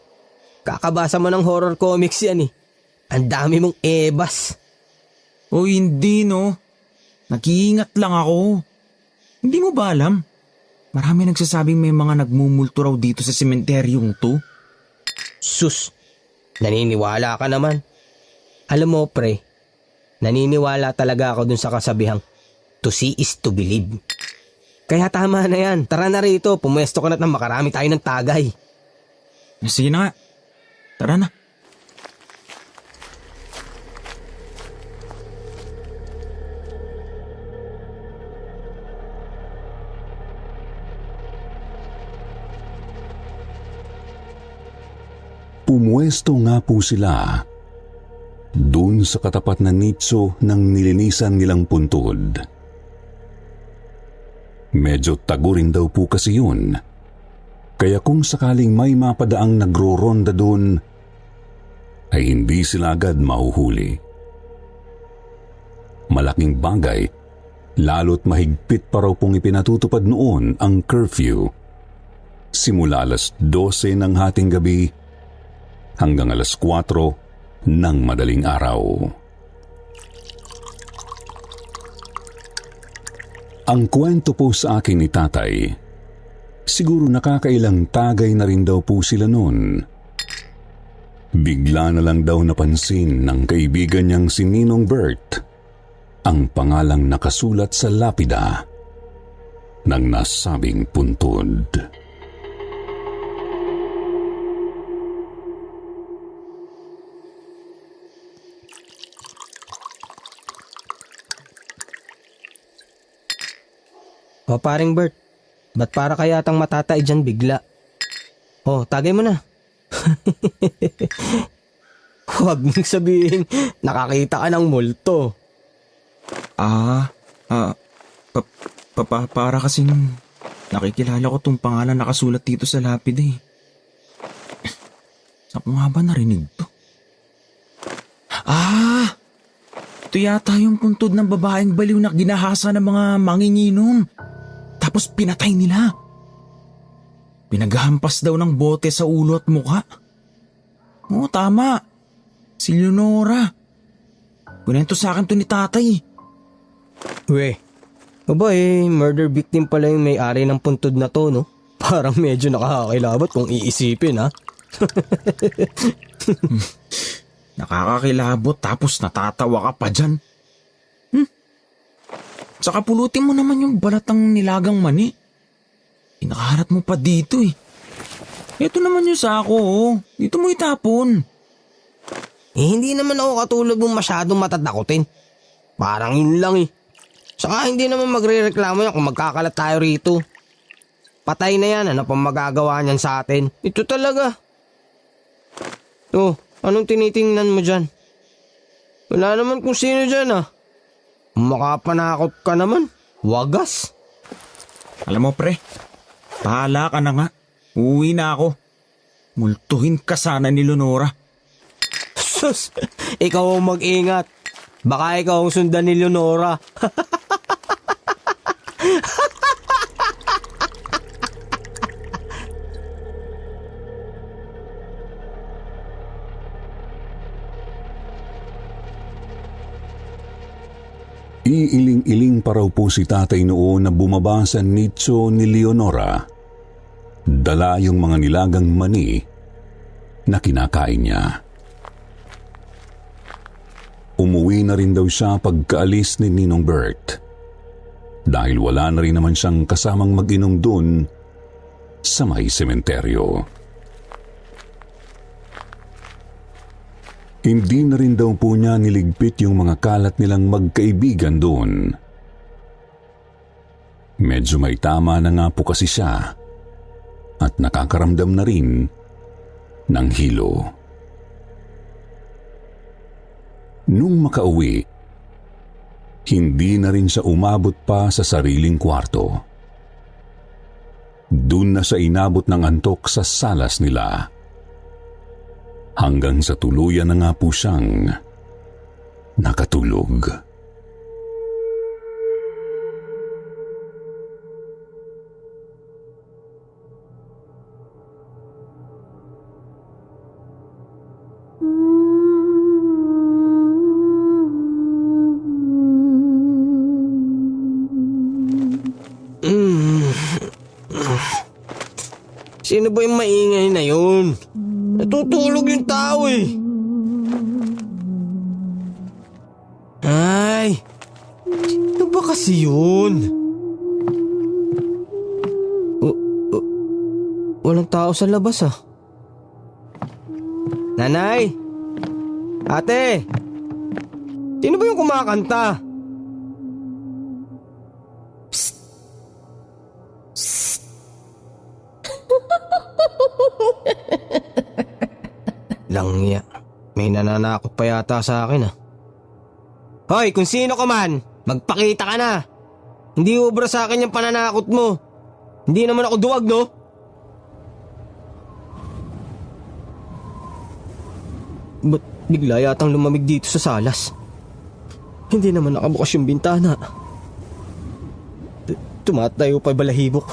kakabasa mo ng horror comics yan eh. Ang dami mong ebas. O hindi no. Nag-iingat lang ako. Hindi mo ba alam? Marami nagsasabing may mga nagmumulto raw dito sa sementeryong to. Sus, naniniwala ka naman. Alam mo pre, naniniwala talaga ako dun sa kasabihang to see is to believe. Kaya tama na yan, tara na rito, pumwesto ka na't nang makarami tayo ng tagay. Sige na nga, tara na. Pumwesto nga po sila doon sa katapat na nicho ng nilinisan nilang puntod. Medyo tagurin daw po kasi yun. Kaya kung sakaling may mapadaang nagro-ronda doon, ay hindi sila agad mahuhuli. Malaking bagay, lalo't mahigpit pa raw pong ipinatutupad noon ang curfew. Simula alas 12 ng hating gabi hanggang alas 4 ng madaling araw. Ang kwento po sa akin ni tatay, siguro nakakailang tagay na rin daw po sila noon. Bigla na lang daw napansin ng kaibigan niyang si Ninong Bert ang pangalang nakasulat sa lapida ng nasabing puntod. O paring Bert, ba't para kayatang matatay dyan bigla? O, tagay mo na. Huwag mong sabihin, nakakita ka ng multo. Para kasing nakikilala ko tong pangalan nakasulat dito sa lapid eh. Saan ko nga ba narinig to? Ito yata yung puntod ng babaeng baliw na ginahasa ng mga manginginom. Tapos pinatay nila. Pinaghampas daw ng bote sa ulo at mukha. Oo, tama. Si Leonora. Kunento sa akin to ni tatay. We, aba murder victim pala yung may-ari ng puntod na to, no? Parang medyo nakakakilabot kung iisipin, ha? Nakakakilabot tapos natatawa ka pa dyan. Saka pulutin mo naman yung balatang nilagang mani. Inakaharat mo pa dito eh. Ito naman yung sako oh. Dito mo itapon. Hindi naman ako katulog mong masyadong matatakotin. Parang yun lang eh. Saka hindi naman magre-reklamo yan kung magkakalat tayo rito. Patay na yan, ano pang magagawa niyan sa atin? Ito talaga. Oh, anong tinitingnan mo dyan? Wala naman kung sino dyan ah. Makapanakot ka naman. Wagas. Alam mo pre, bahala ka na nga. Uwi na ako. Multuhin ka sana ni Leonora. Sus, ikaw ang mag-ingat. Baka ikaw ang sundan ni Leonora. Iiling-iling pa raw po si tatay noon na bumaba sa nicho ni Leonora. Dala yung mga nilagang mani na kinakain niya. Umuwi na rin daw siya pagkaalis ni Ninong Bert. Dahil wala na rin naman siyang kasamang mag-inom dun sa may sementeryo. Hindi na rin daw po niya niligpit yung mga kalat nilang magkaibigan doon. Medyo may tama na nga po kasi siya at nakakaramdam na rin ng hilo. Nung makauwi, hindi na rin siya umabot pa sa sariling kwarto. Doon na siya inabot ng antok sa salas nila. Hanggang sa tuluyan na nga po siyang nakatulog. Sino ba yung maingay na yun? Natutulog yung tao eh. Ay, sino ba kasi yun? Walang tao sa labas ah. Nanay! Ate! Sino ba yung kumakanta? Langya. May nananakot pa yata sa akin ah. Hoy, kung sino ka man, magpakita ka na. Hindi ubra sa akin yung pananakot mo. Hindi naman ako duwag, no? Ba't bigla yatang lumamig dito sa salas? Hindi naman nakabukas yung bintana. Tumatayo pa balahibok.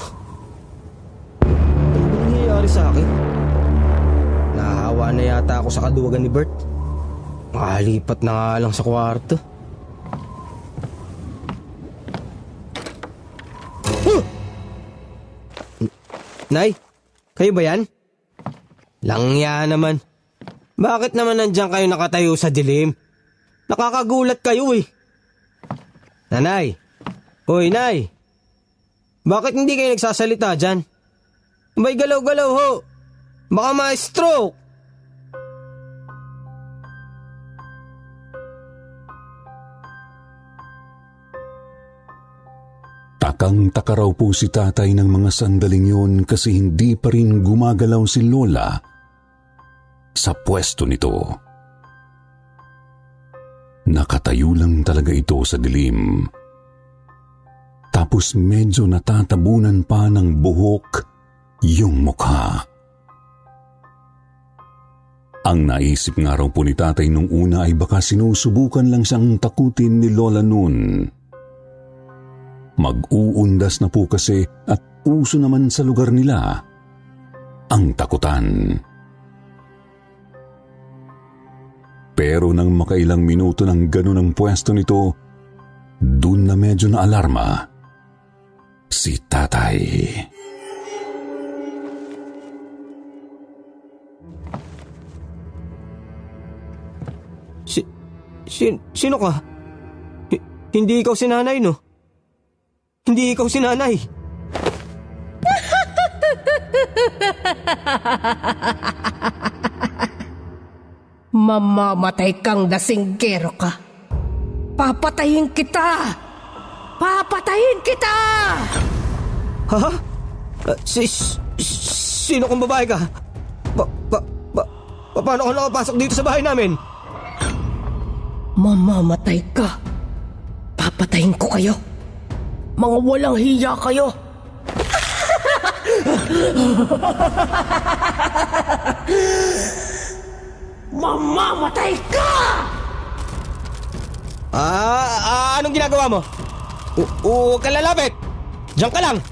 Ano ba nangyayari sa akin? Nahahawa na yata ako sa kaduwagan ni Bert. Makalipat na nga lang sa kwarto. Nay, kayo ba yan? Langya naman. Bakit naman nandiyan kayo nakatayo sa dilim? Nakakagulat kayo eh. Nanay. Hoy, Nay. Bakit hindi kayo nagsasalita dyan? May galaw-galaw ho. Baka ma-stroke. Takang-taka raw po si tatay ng mga sandaling yun kasi hindi pa rin gumagalaw si Lola sa pwesto nito. Nakatayo lang talaga ito sa dilim. Tapos medyo natatabunan pa ng buhok yung mukha. Ang naisip nga raw po ni tatay nung una ay baka sinusubukan lang siyang takutin ni Lola noon. Mag-uundas na po kasi at uso naman sa lugar nila ang takutan. Pero nang makailang minuto ng ganun ang pwesto nito, dun na medyo na alarma si tatay. Sino ka? Hindi ikaw si nanay, no? Hindi ikaw si nanay. Mamamatay kang dasinggero ka. Papatayin kita! Papatayin kita! Ha? Sino kung babae ka? Paano ka nakapasok dito sa bahay namin? Mamamatay ka. Papatayin ko kayo. Mga walang hiya kayo. Mamamatay ka! Anong ginagawa mo? Huwag ka lalapit! Diyan ka lang!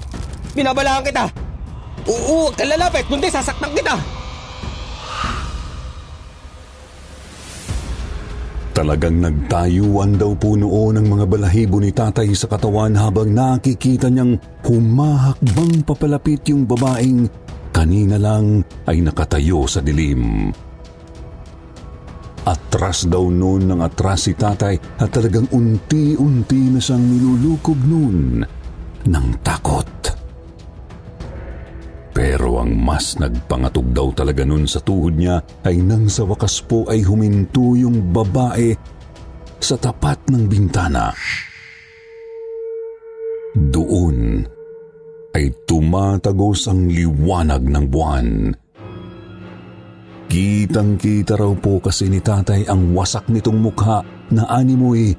Binabalaan kita! Huwag ka lalapit! Kundi sasaktan kita! Talagang nagtayuan daw po noon ang mga balahibo ni tatay sa katawan habang nakikita niyang humahakbang papalapit yung babaeng kanina lang ay nakatayo sa dilim. Atras daw noon ng atras si tatay at talagang unti-unti na siyang nilulukob noon ng takot. Pero ang mas nagpangatog daw talaga nun sa tuhod niya ay nang sa wakas po ay huminto yung babae sa tapat ng bintana. Doon ay tumatagos ang liwanag ng buwan. Kitang-kita raw po kasi ni tatay ang wasak nitong mukha na animoy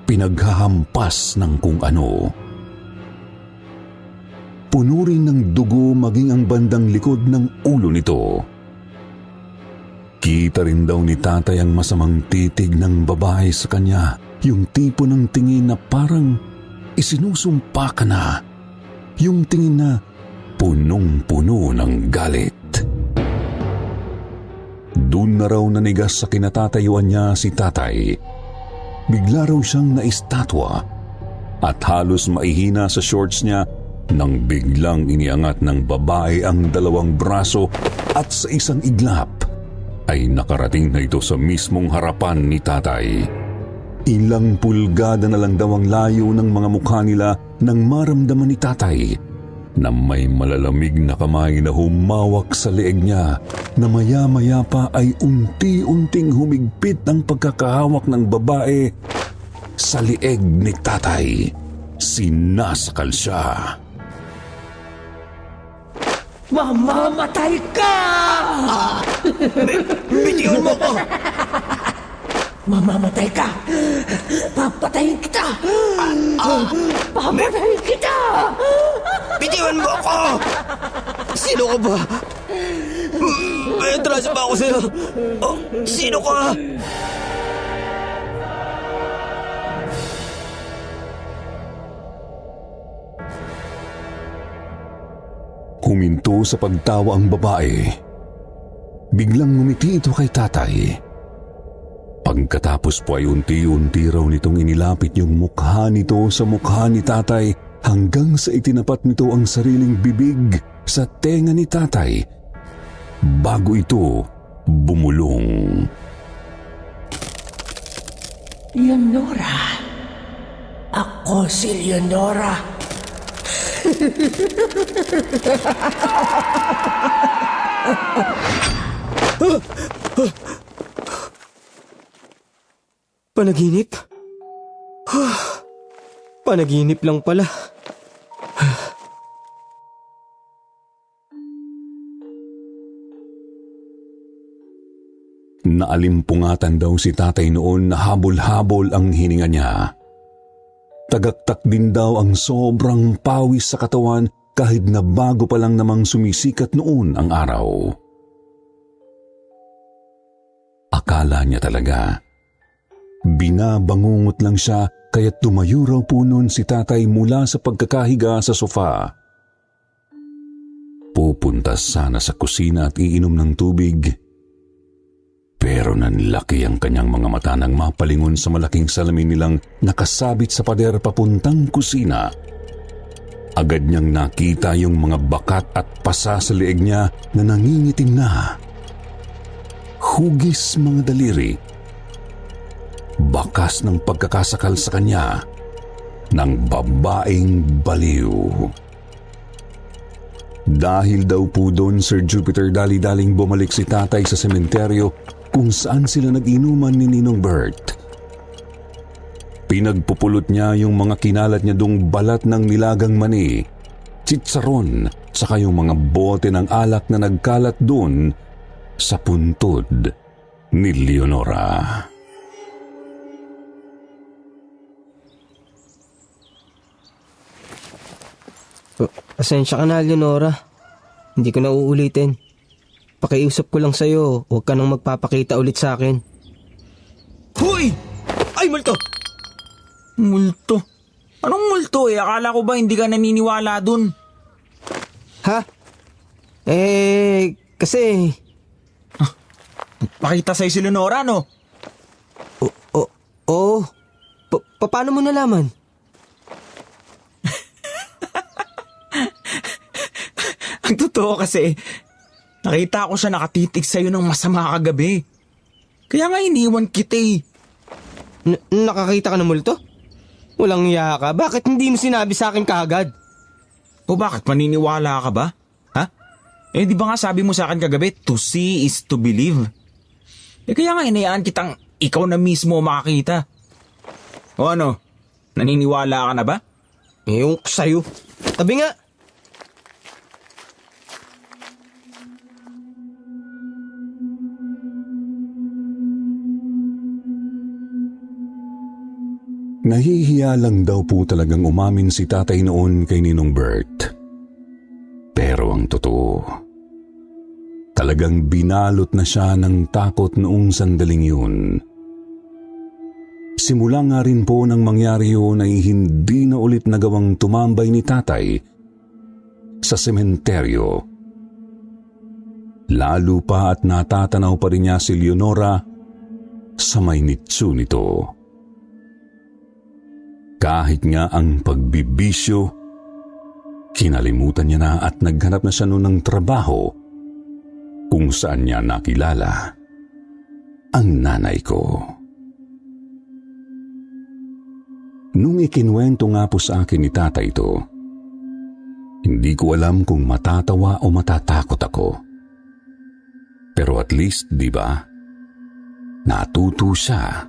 pinaghahampas ng kung ano. Puno rin ng dugo maging ang bandang likod ng ulo nito. Kita rin daw ni tatay ang masamang titig ng babae sa kanya, yung tipo ng tingin na parang isinusumpa ka na, yung tingin na punong-puno ng galit. Doon na raw nanigas sa kinatatayuan niya si tatay. Bigla raw siyang naistatwa at halos maihina sa shorts niya nang biglang iniangat ng babae ang dalawang braso at sa isang iglap ay nakarating na ito sa mismong harapan ni tatay. Ilang pulgada na lang daw ang layo ng mga mukha nila nang maramdaman ni tatay na may malalamig na kamay na humawak sa leeg niya na maya-maya pa ay unti-unting humigpit ang pagkakahawak ng babae sa leeg ni tatay. Sinasakal siya. Mamamatay ka! Bitiwan mo ko! Mamamatay ka! Papatayin kita! Papatayin kita! Bitiwan mo ako! Sino ka ba? May atraso ba ako sa'yo? Oh, sino ka? Huminto sa pagtawa ang babae. Biglang ngumiti ito kay tatay. Pagkatapos po ay unti-unti raw nitong inilapit yung mukha nito sa mukha ni tatay hanggang sa itinapat nito ang sariling bibig sa tenga ni tatay bago ito bumulong. Leonora. Ako si Leonora. Panaginip? Panaginip lang pala. Naalimpungatan daw si tatay noon na habol-habol ang hininga niya. Tagaktak din daw ang sobrang pawis sa katawan kahit na bago pa lang namang sumisikat noon ang araw. Akala niya talaga, binabangungot lang siya kaya't tumayo raw po noon si tatay mula sa pagkakahiga sa sofa. Pupunta sana sa kusina at iinom ng tubig. Pero nanlaki ang kanyang mga mata nang mapalingon sa malaking salamin nilang nakasabit sa pader papuntang kusina. Agad niyang nakita yung mga bakat at pasa sa leeg niya na nangingitim na. Hugis mga daliri. Bakas ng pagkakasakal sa kanya ng babaeng baliw. Dahil daw po doon, Sir Jupiter, dali-daling bumalik si tatay sa sementeryo kung saan sila nag-inuman ni Ninong Bert. Pinagpupulot niya yung mga kinalat niya dong balat ng nilagang mani, tsitsaron, saka yung mga bote ng alak na nagkalat doon sa puntod ni Leonora. Pasensya ka na, Leonora. Hindi ko na uulitin. Pakiusap ko lang sa'yo, huwag ka nang magpapakita ulit sa akin. Hoy! Ay, multo! Multo? Anong multo eh? Akala ko ba hindi ka naniniwala dun? Ha? Kasi... Pakita sa'yo si Leonora, no? Oo. Paano mo nalaman? Ang totoo kasi, nakita ko siya nakatitig sa'yo ng masama kagabi. Kaya nga iniwan kita eh. Nakakita ka ng multo? Walang iya ka. Bakit hindi mo sinabi sa akin kaagad? O bakit, maniniwala ka ba? Ha? Eh di ba nga sabi mo sa akin kagabi, to see is to believe. Eh kaya nga inayaan kitang ikaw na mismo makakita. O ano, naniniwala ka na ba? Ewan ko sa'yo. Tabi nga. Nahihiya lang daw po talagang umamin si tatay noon kay Ninong Bert. Pero ang totoo, talagang binalot na siya ng takot noong sandaling yun. Simula nga rin po nang mangyari yun ay hindi na ulit nagawang tumambay ni tatay sa sementeryo. Lalo pa at natatanaw pa rin niya si Leonora sa may nitsu nito. Kahit nga ang pagbibisyo, kinalimutan niya na at naghanap na siya noon ng trabaho kung saan niya nakilala ang nanay ko. Nung ikinwento nga po sa akin ni tatay ito, hindi ko alam kung matatawa o matatakot ako. Pero at least, di ba, natuto siya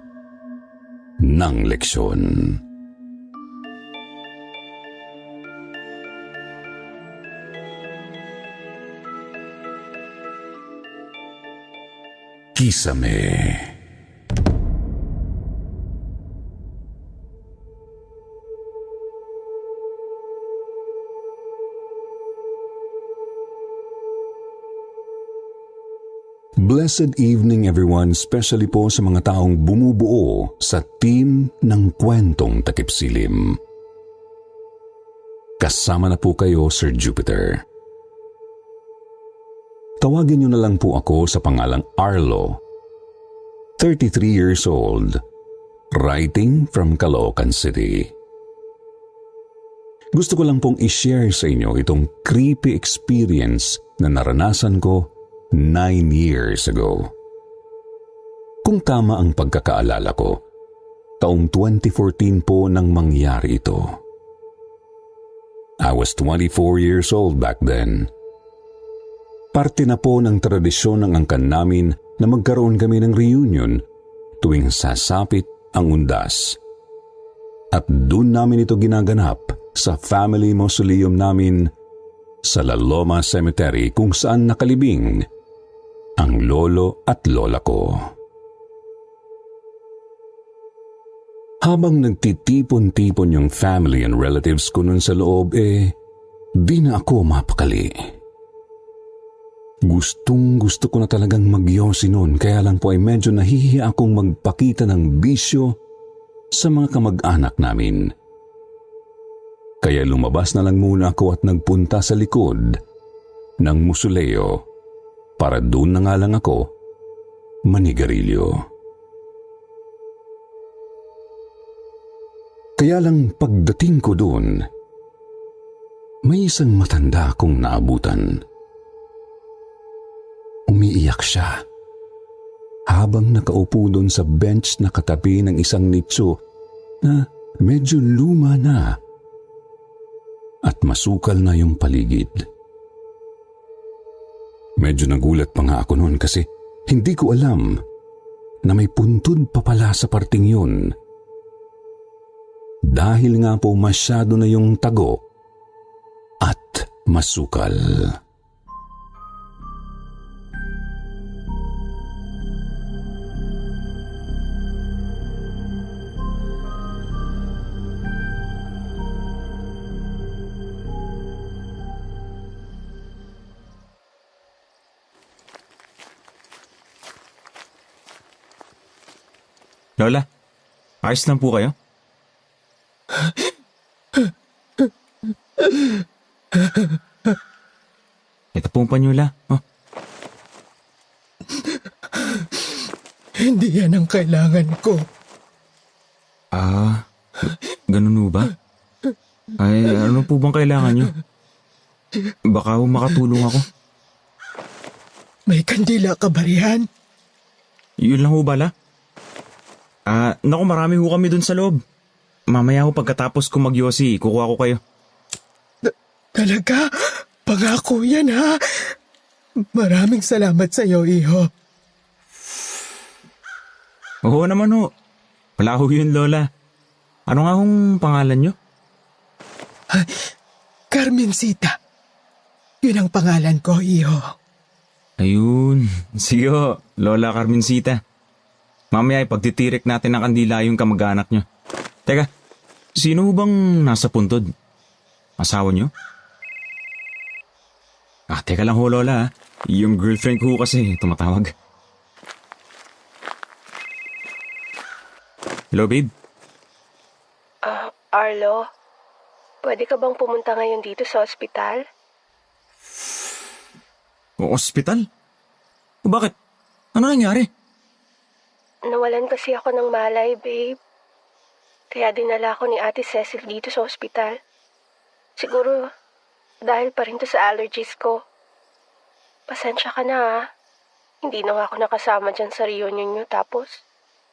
ng leksyon. Kisame. Blessed evening everyone, especially po sa mga taong bumubuo sa team ng Kwentong Takipsilim. Kasama na po kayo, Sir Jupiter. Tawagin niyo na lang po ako sa pangalang Arlo, 33 years old, writing from Caloocan City. Gusto ko lang pong i-share sa inyo itong creepy experience na naranasan ko 9 years ago. Kung tama ang pagkakaalala ko, taong 2014 po nang mangyari ito. I was 24 years old back then. Parte na po ng tradisyon ng angkan namin na magkaroon kami ng reunion tuwing sasapit ang undas. At doon namin ito ginaganap sa family mausoleum namin sa La Loma Cemetery kung saan nakalibing ang lolo at lola ko. Habang nagtitipon-tipon yung family and relatives ko nun sa loob, di na ako mapakali. Gustong-gusto ko na talagang magyosi nun, kaya lang po ay medyo nahihiya akong magpakita ng bisyo sa mga kamag-anak namin. Kaya lumabas na lang muna ako at nagpunta sa likod ng musuleo para doon na nga lang ako manigarilyo. Kaya lang pagdating ko doon, may isang matanda akong naabutan. Umiiyak siya habang nakaupo doon sa bench na katabi ng isang nicho na medyo luma na at masukal na yung paligid. Medyo nagulat pa nga ako noon kasi hindi ko alam na may puntod pa pala sa parting yun. Dahil nga po masyado na yung tago at masukal. Lola, ayos lang po kayo? Ito pong panyula. Oh. Hindi yan ang kailangan ko. Ganun ho ba? Ay, ano po bang kailangan nyo? Baka ho makatulong ako. May kandila ka ba riyan? Yun lang ho bala? Naku, marami ho kami dun sa loob. Mamaya ho pagkatapos ko magyosi, kukuha ko kayo. Talaga? Pangako yan ha? Maraming salamat sa iyo, iho. Oo naman ho. Wala ho yun, Lola. Ano nga hong pangalan nyo? Carmencita. Yun ang pangalan ko, iho. Ayun. Sige ho, Lola Carmencita. Mamaya pagtitirik natin ng kandila yung kamag-anak nyo. Teka, sino bang nasa puntod? Asawa nyo? Teka lang ho, Lola. Yung girlfriend ko kasi tumatawag. Hello, babe? Arlo, pwede ka bang pumunta ngayon dito sa ospital? O ospital? O bakit? Ano nangyari? Nawalan kasi ako ng malay, babe. Kaya dinala ko ni Ate Cecil dito sa ospital. Siguro dahil pa rin to sa allergies ko. Pasensya ka na ha. Hindi na nga ako nakasama dyan sa reunion nyo tapos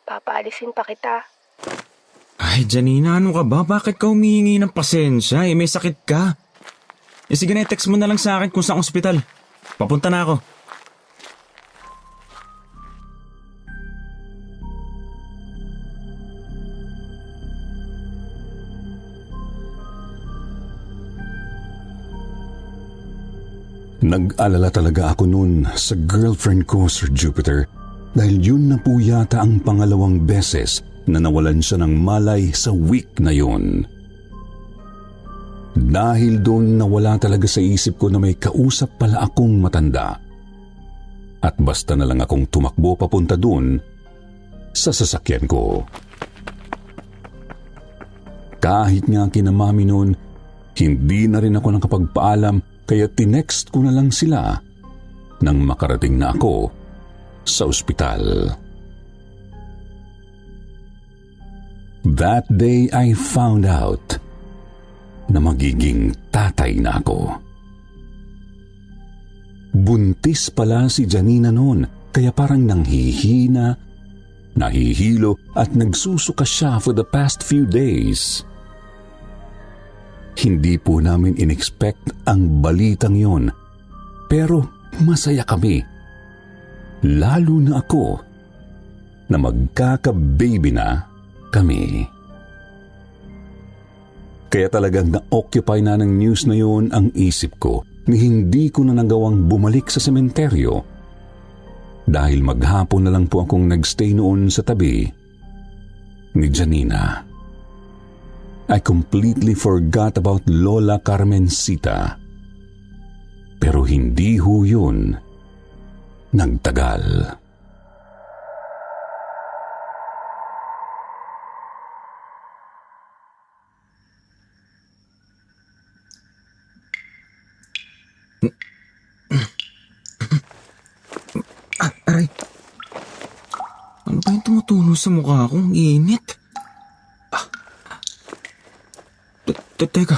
papaalisin pa kita. Ay, Janina, ano ka ba? Bakit ka humihingi ng pasensya? May sakit ka. Sige na, text mo na lang sa akin kung saan ospital. Papunta na ako. Nag-alala talaga ako noon sa girlfriend ko, Sir Jupiter, dahil yun na po yata ang pangalawang beses na nawalan siya ng malay sa week na yun. Dahil doon nawala talaga sa isip ko na may kausap pala akong matanda. At basta na lang akong tumakbo papunta doon sa sasakyan ko. Kahit nga kina mami noon, hindi na rin ako nakapagpaalam. Kaya tinext ko na lang sila nang makarating na ako sa ospital. That day I found out na magiging tatay na ako. Buntis pala si Janina noon, kaya parang nanghihina, nahihilo at nagsusuka siya for the past few days. Hindi po namin in-expect ang balitang yon, pero masaya kami. Lalo na ako na magkaka-baby na kami. Kaya talagang na-occupy na ng news na yon ang isip ko, ni hindi ko na nagawang bumalik sa sementeryo dahil maghapon na lang po akong nagstay noon sa tabi ni Janina. I completely forgot about Lola Carmencita. Pero hindi ho yun nagtagal. Aray. Ano ba yung tumutulo sa mukha kong init? Teka.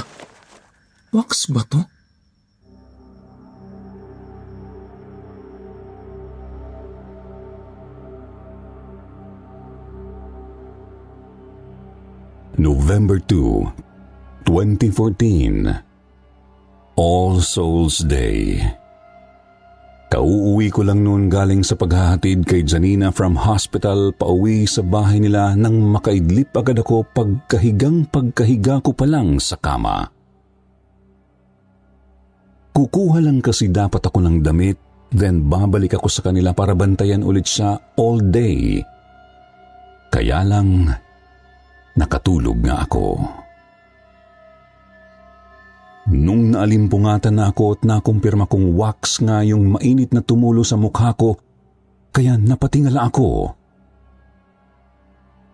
Wax ba to? November 2, 2014. All Souls Day. Kauuwi ko lang noon galing sa paghahatid kay Janina from hospital pauwi sa bahay nila nang makaidlip agad ako pagkahiga ko pa lang sa kama. Kukuha lang kasi dapat ako ng damit, then babalik ako sa kanila para bantayan ulit siya all day. Kaya lang, nakatulog nga ako. Nung naalimpungatan na ako at nakumpirma kong wax nga yung mainit na tumulo sa mukha ko, kaya napatingala ako.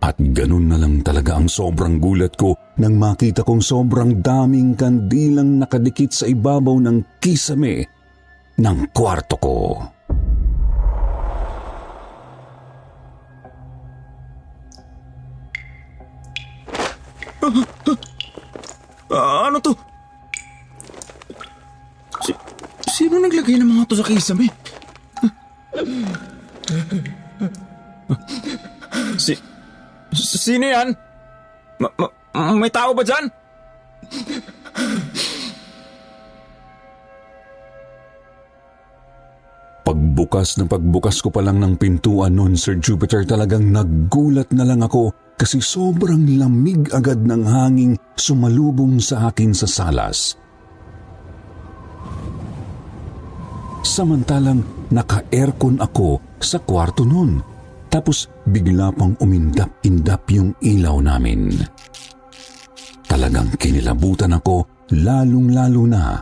At ganun na lang talaga ang sobrang gulat ko nang makita kong sobrang daming kandilang nakadikit sa ibabaw ng kisame ng kwarto ko. Ano to? Sino naglagay ng mga to sa kisame? Sino yan? May tao ba dyan? Pagbukas ko pa lang ng pintuan noon, Sir Jupiter, talagang naggulat na lang ako kasi sobrang lamig agad ng hanging sumalubong sa akin sa salas. Samantalang naka-aircon ako sa kwarto noon. Tapos bigla pang umindap-indap yung ilaw namin. Talagang kinilabutan ako lalong-lalo na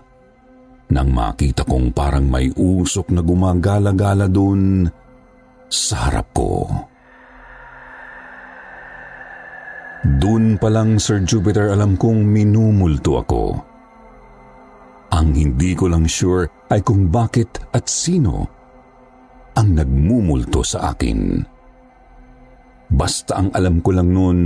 nang makita kong parang may usok na gumagala-gala doon sa harap ko. Doon pa lang, Sir Jupiter, alam kong minumulto ako. Ang hindi ko lang sure ay kung bakit at sino ang nagmumulto sa akin. Basta ang alam ko lang noon,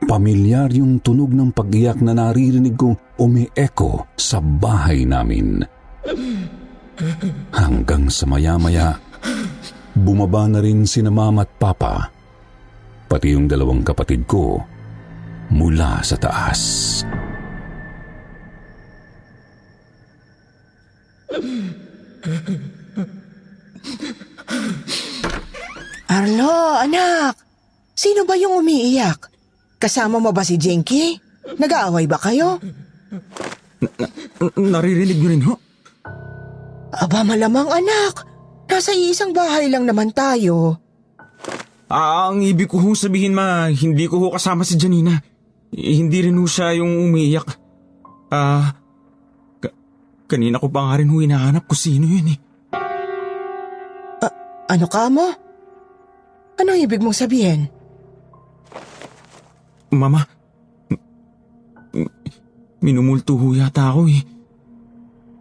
pamilyar yung tunog ng pag-iyak na naririnig kong umi-echo sa bahay namin. Hanggang sa maya-maya, bumaba na rin sina Mama at Papa, pati yung dalawang kapatid ko mula sa taas. Arlo, anak! Sino ba yung umiiyak? Kasama mo ba si Jenky? Nag-aaway ba kayo? Naririnig nyo rin ho? Aba, malamang anak. Nasa iisang bahay lang naman tayo. Ang ibig ko ho sabihin, ma, hindi ko ho kasama si Janina. Hindi rin ho siya yung umiiyak. Kanina ko pa nga rin ho hinahanap kung sino yun eh. Ano ka mo? Ano ibig mong sabihin? Mama, minumulto ho yata ako eh.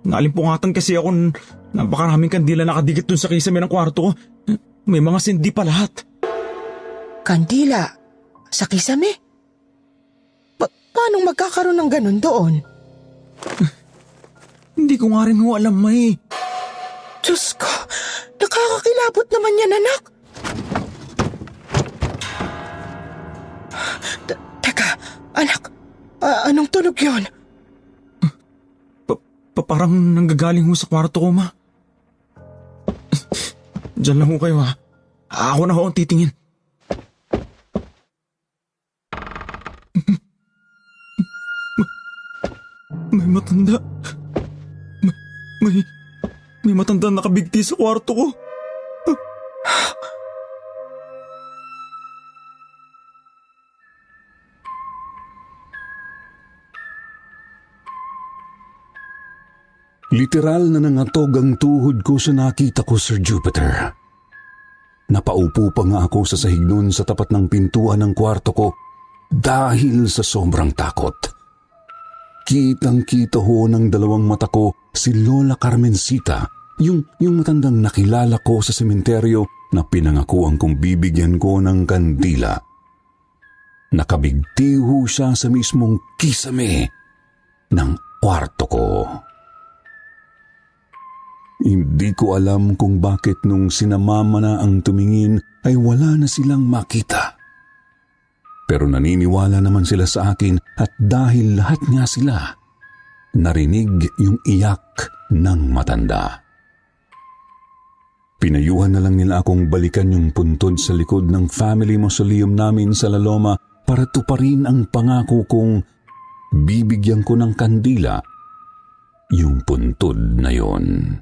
Naalimpungatan kasi ako, napakaraming kandila nakadikit dun sa kisame ng kwarto ko. May mga sindi pa lahat. Kandila? Sa kisame? Paano magkakaroon ng ganun doon? Hindi ko nga rin ho alam, May. Diyos ko, nakakakilabot naman yan, anak. Teka, anak, anong tunog yun? Parang nanggagaling ho sa kwarto ko, ma. Diyan lang ho kayo, ha. Ako na ho ang titingin. May matanda. May matanda nakabigti sa kwarto ko. Literal na nangatog ang tuhod ko sa nakita ko, Sir Jupiter. Napaupo pa nga ako sa sahig nun sa tapat ng pintuan ng kwarto ko dahil sa sobrang takot. Kitang-kita ho ng dalawang mata ko si Lola Carmencita, yung matandang nakilala ko sa sementeryo na pinangakuan kong bibigyan ko ng kandila. Nakabigti ho siya sa mismong kisame ng kwarto ko. Hindi ko alam kung bakit nung sinamama na ang tumingin ay wala na silang makita. Pero naniniwala naman sila sa akin at dahil lahat nga sila, narinig yung iyak ng matanda. Pinayuhan na lang nila akong balikan yung puntod sa likod ng family mausoleum namin sa La Loma para tuparin ang pangako kong bibigyan ko ng kandila yung puntod na yon.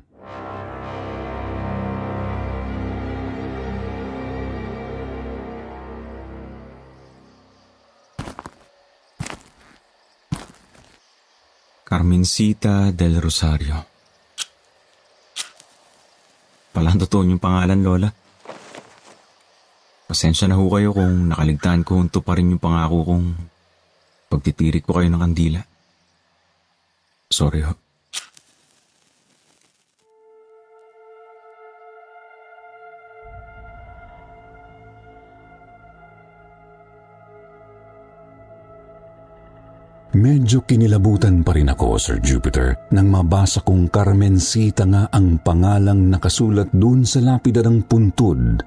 Carmencita del Rosario. Palang totoo yung pangalan, Lola. Pasensya na ho kayo kung nakaligtaan ko pa rin yung pangako kong pagtitirik ko kayo ng kandila. Sorry ho. Medyo kinilabutan pa rin ako, Sir Jupiter, nang mabasa kong Carmencita nga ang pangalang nakasulat dun sa lapida ng puntod,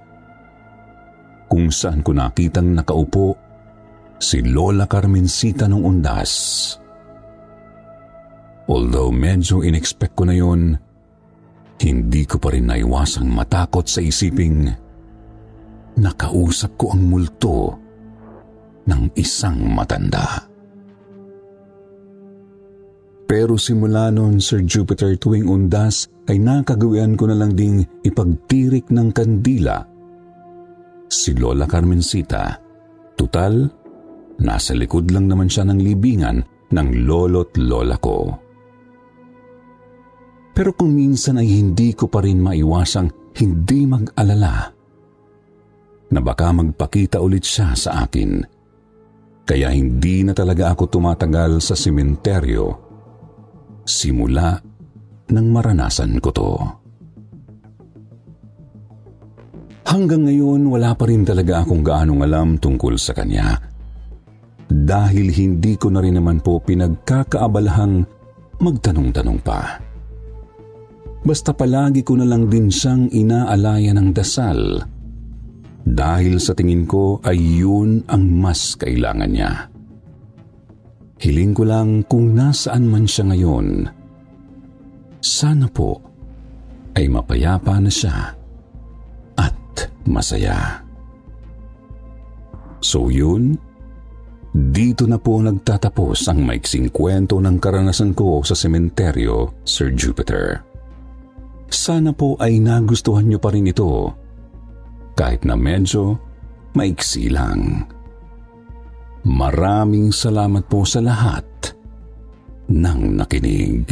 kung saan ko nakitang nakaupo si Lola Carmencita nung undas. Although medyo in-expect ko na yon, hindi ko pa rin naiwasang matakot sa isiping nakausap ko ang multo ng isang matanda. Pero simula noon, Sir Jupiter, tuwing undas ay nakagawian ko na lang ding ipagtirik ng kandila si Lola Carmencita. Tutal, nasa likod lang naman siya ng libingan ng lolo't lola ko. Pero kung minsan ay hindi ko pa rin maiwasang hindi mag-alala na baka magpakita ulit siya sa akin. Kaya hindi na talaga ako tumatagal sa sementeryo simula nang maranasan ko to. Hanggang ngayon, wala pa rin talaga akong gaanong alam tungkol sa kanya. Dahil hindi ko na rin naman po pinagkakaabalahang magtanong-tanong pa. Basta palagi ko na lang din siyang inaalaya ng dasal. Dahil sa tingin ko ay yun ang mas kailangan niya. Hiling ko lang kung nasaan man siya ngayon, sana po ay mapayapa na siya at masaya. So yun, dito na po nagtatapos ang maiksing kwento ng karanasan ko sa sementeryo, Sir Jupiter. Sana po ay nagustuhan niyo pa rin ito, kahit na medyo maiksi lang. Maraming salamat po sa lahat ng nakinig.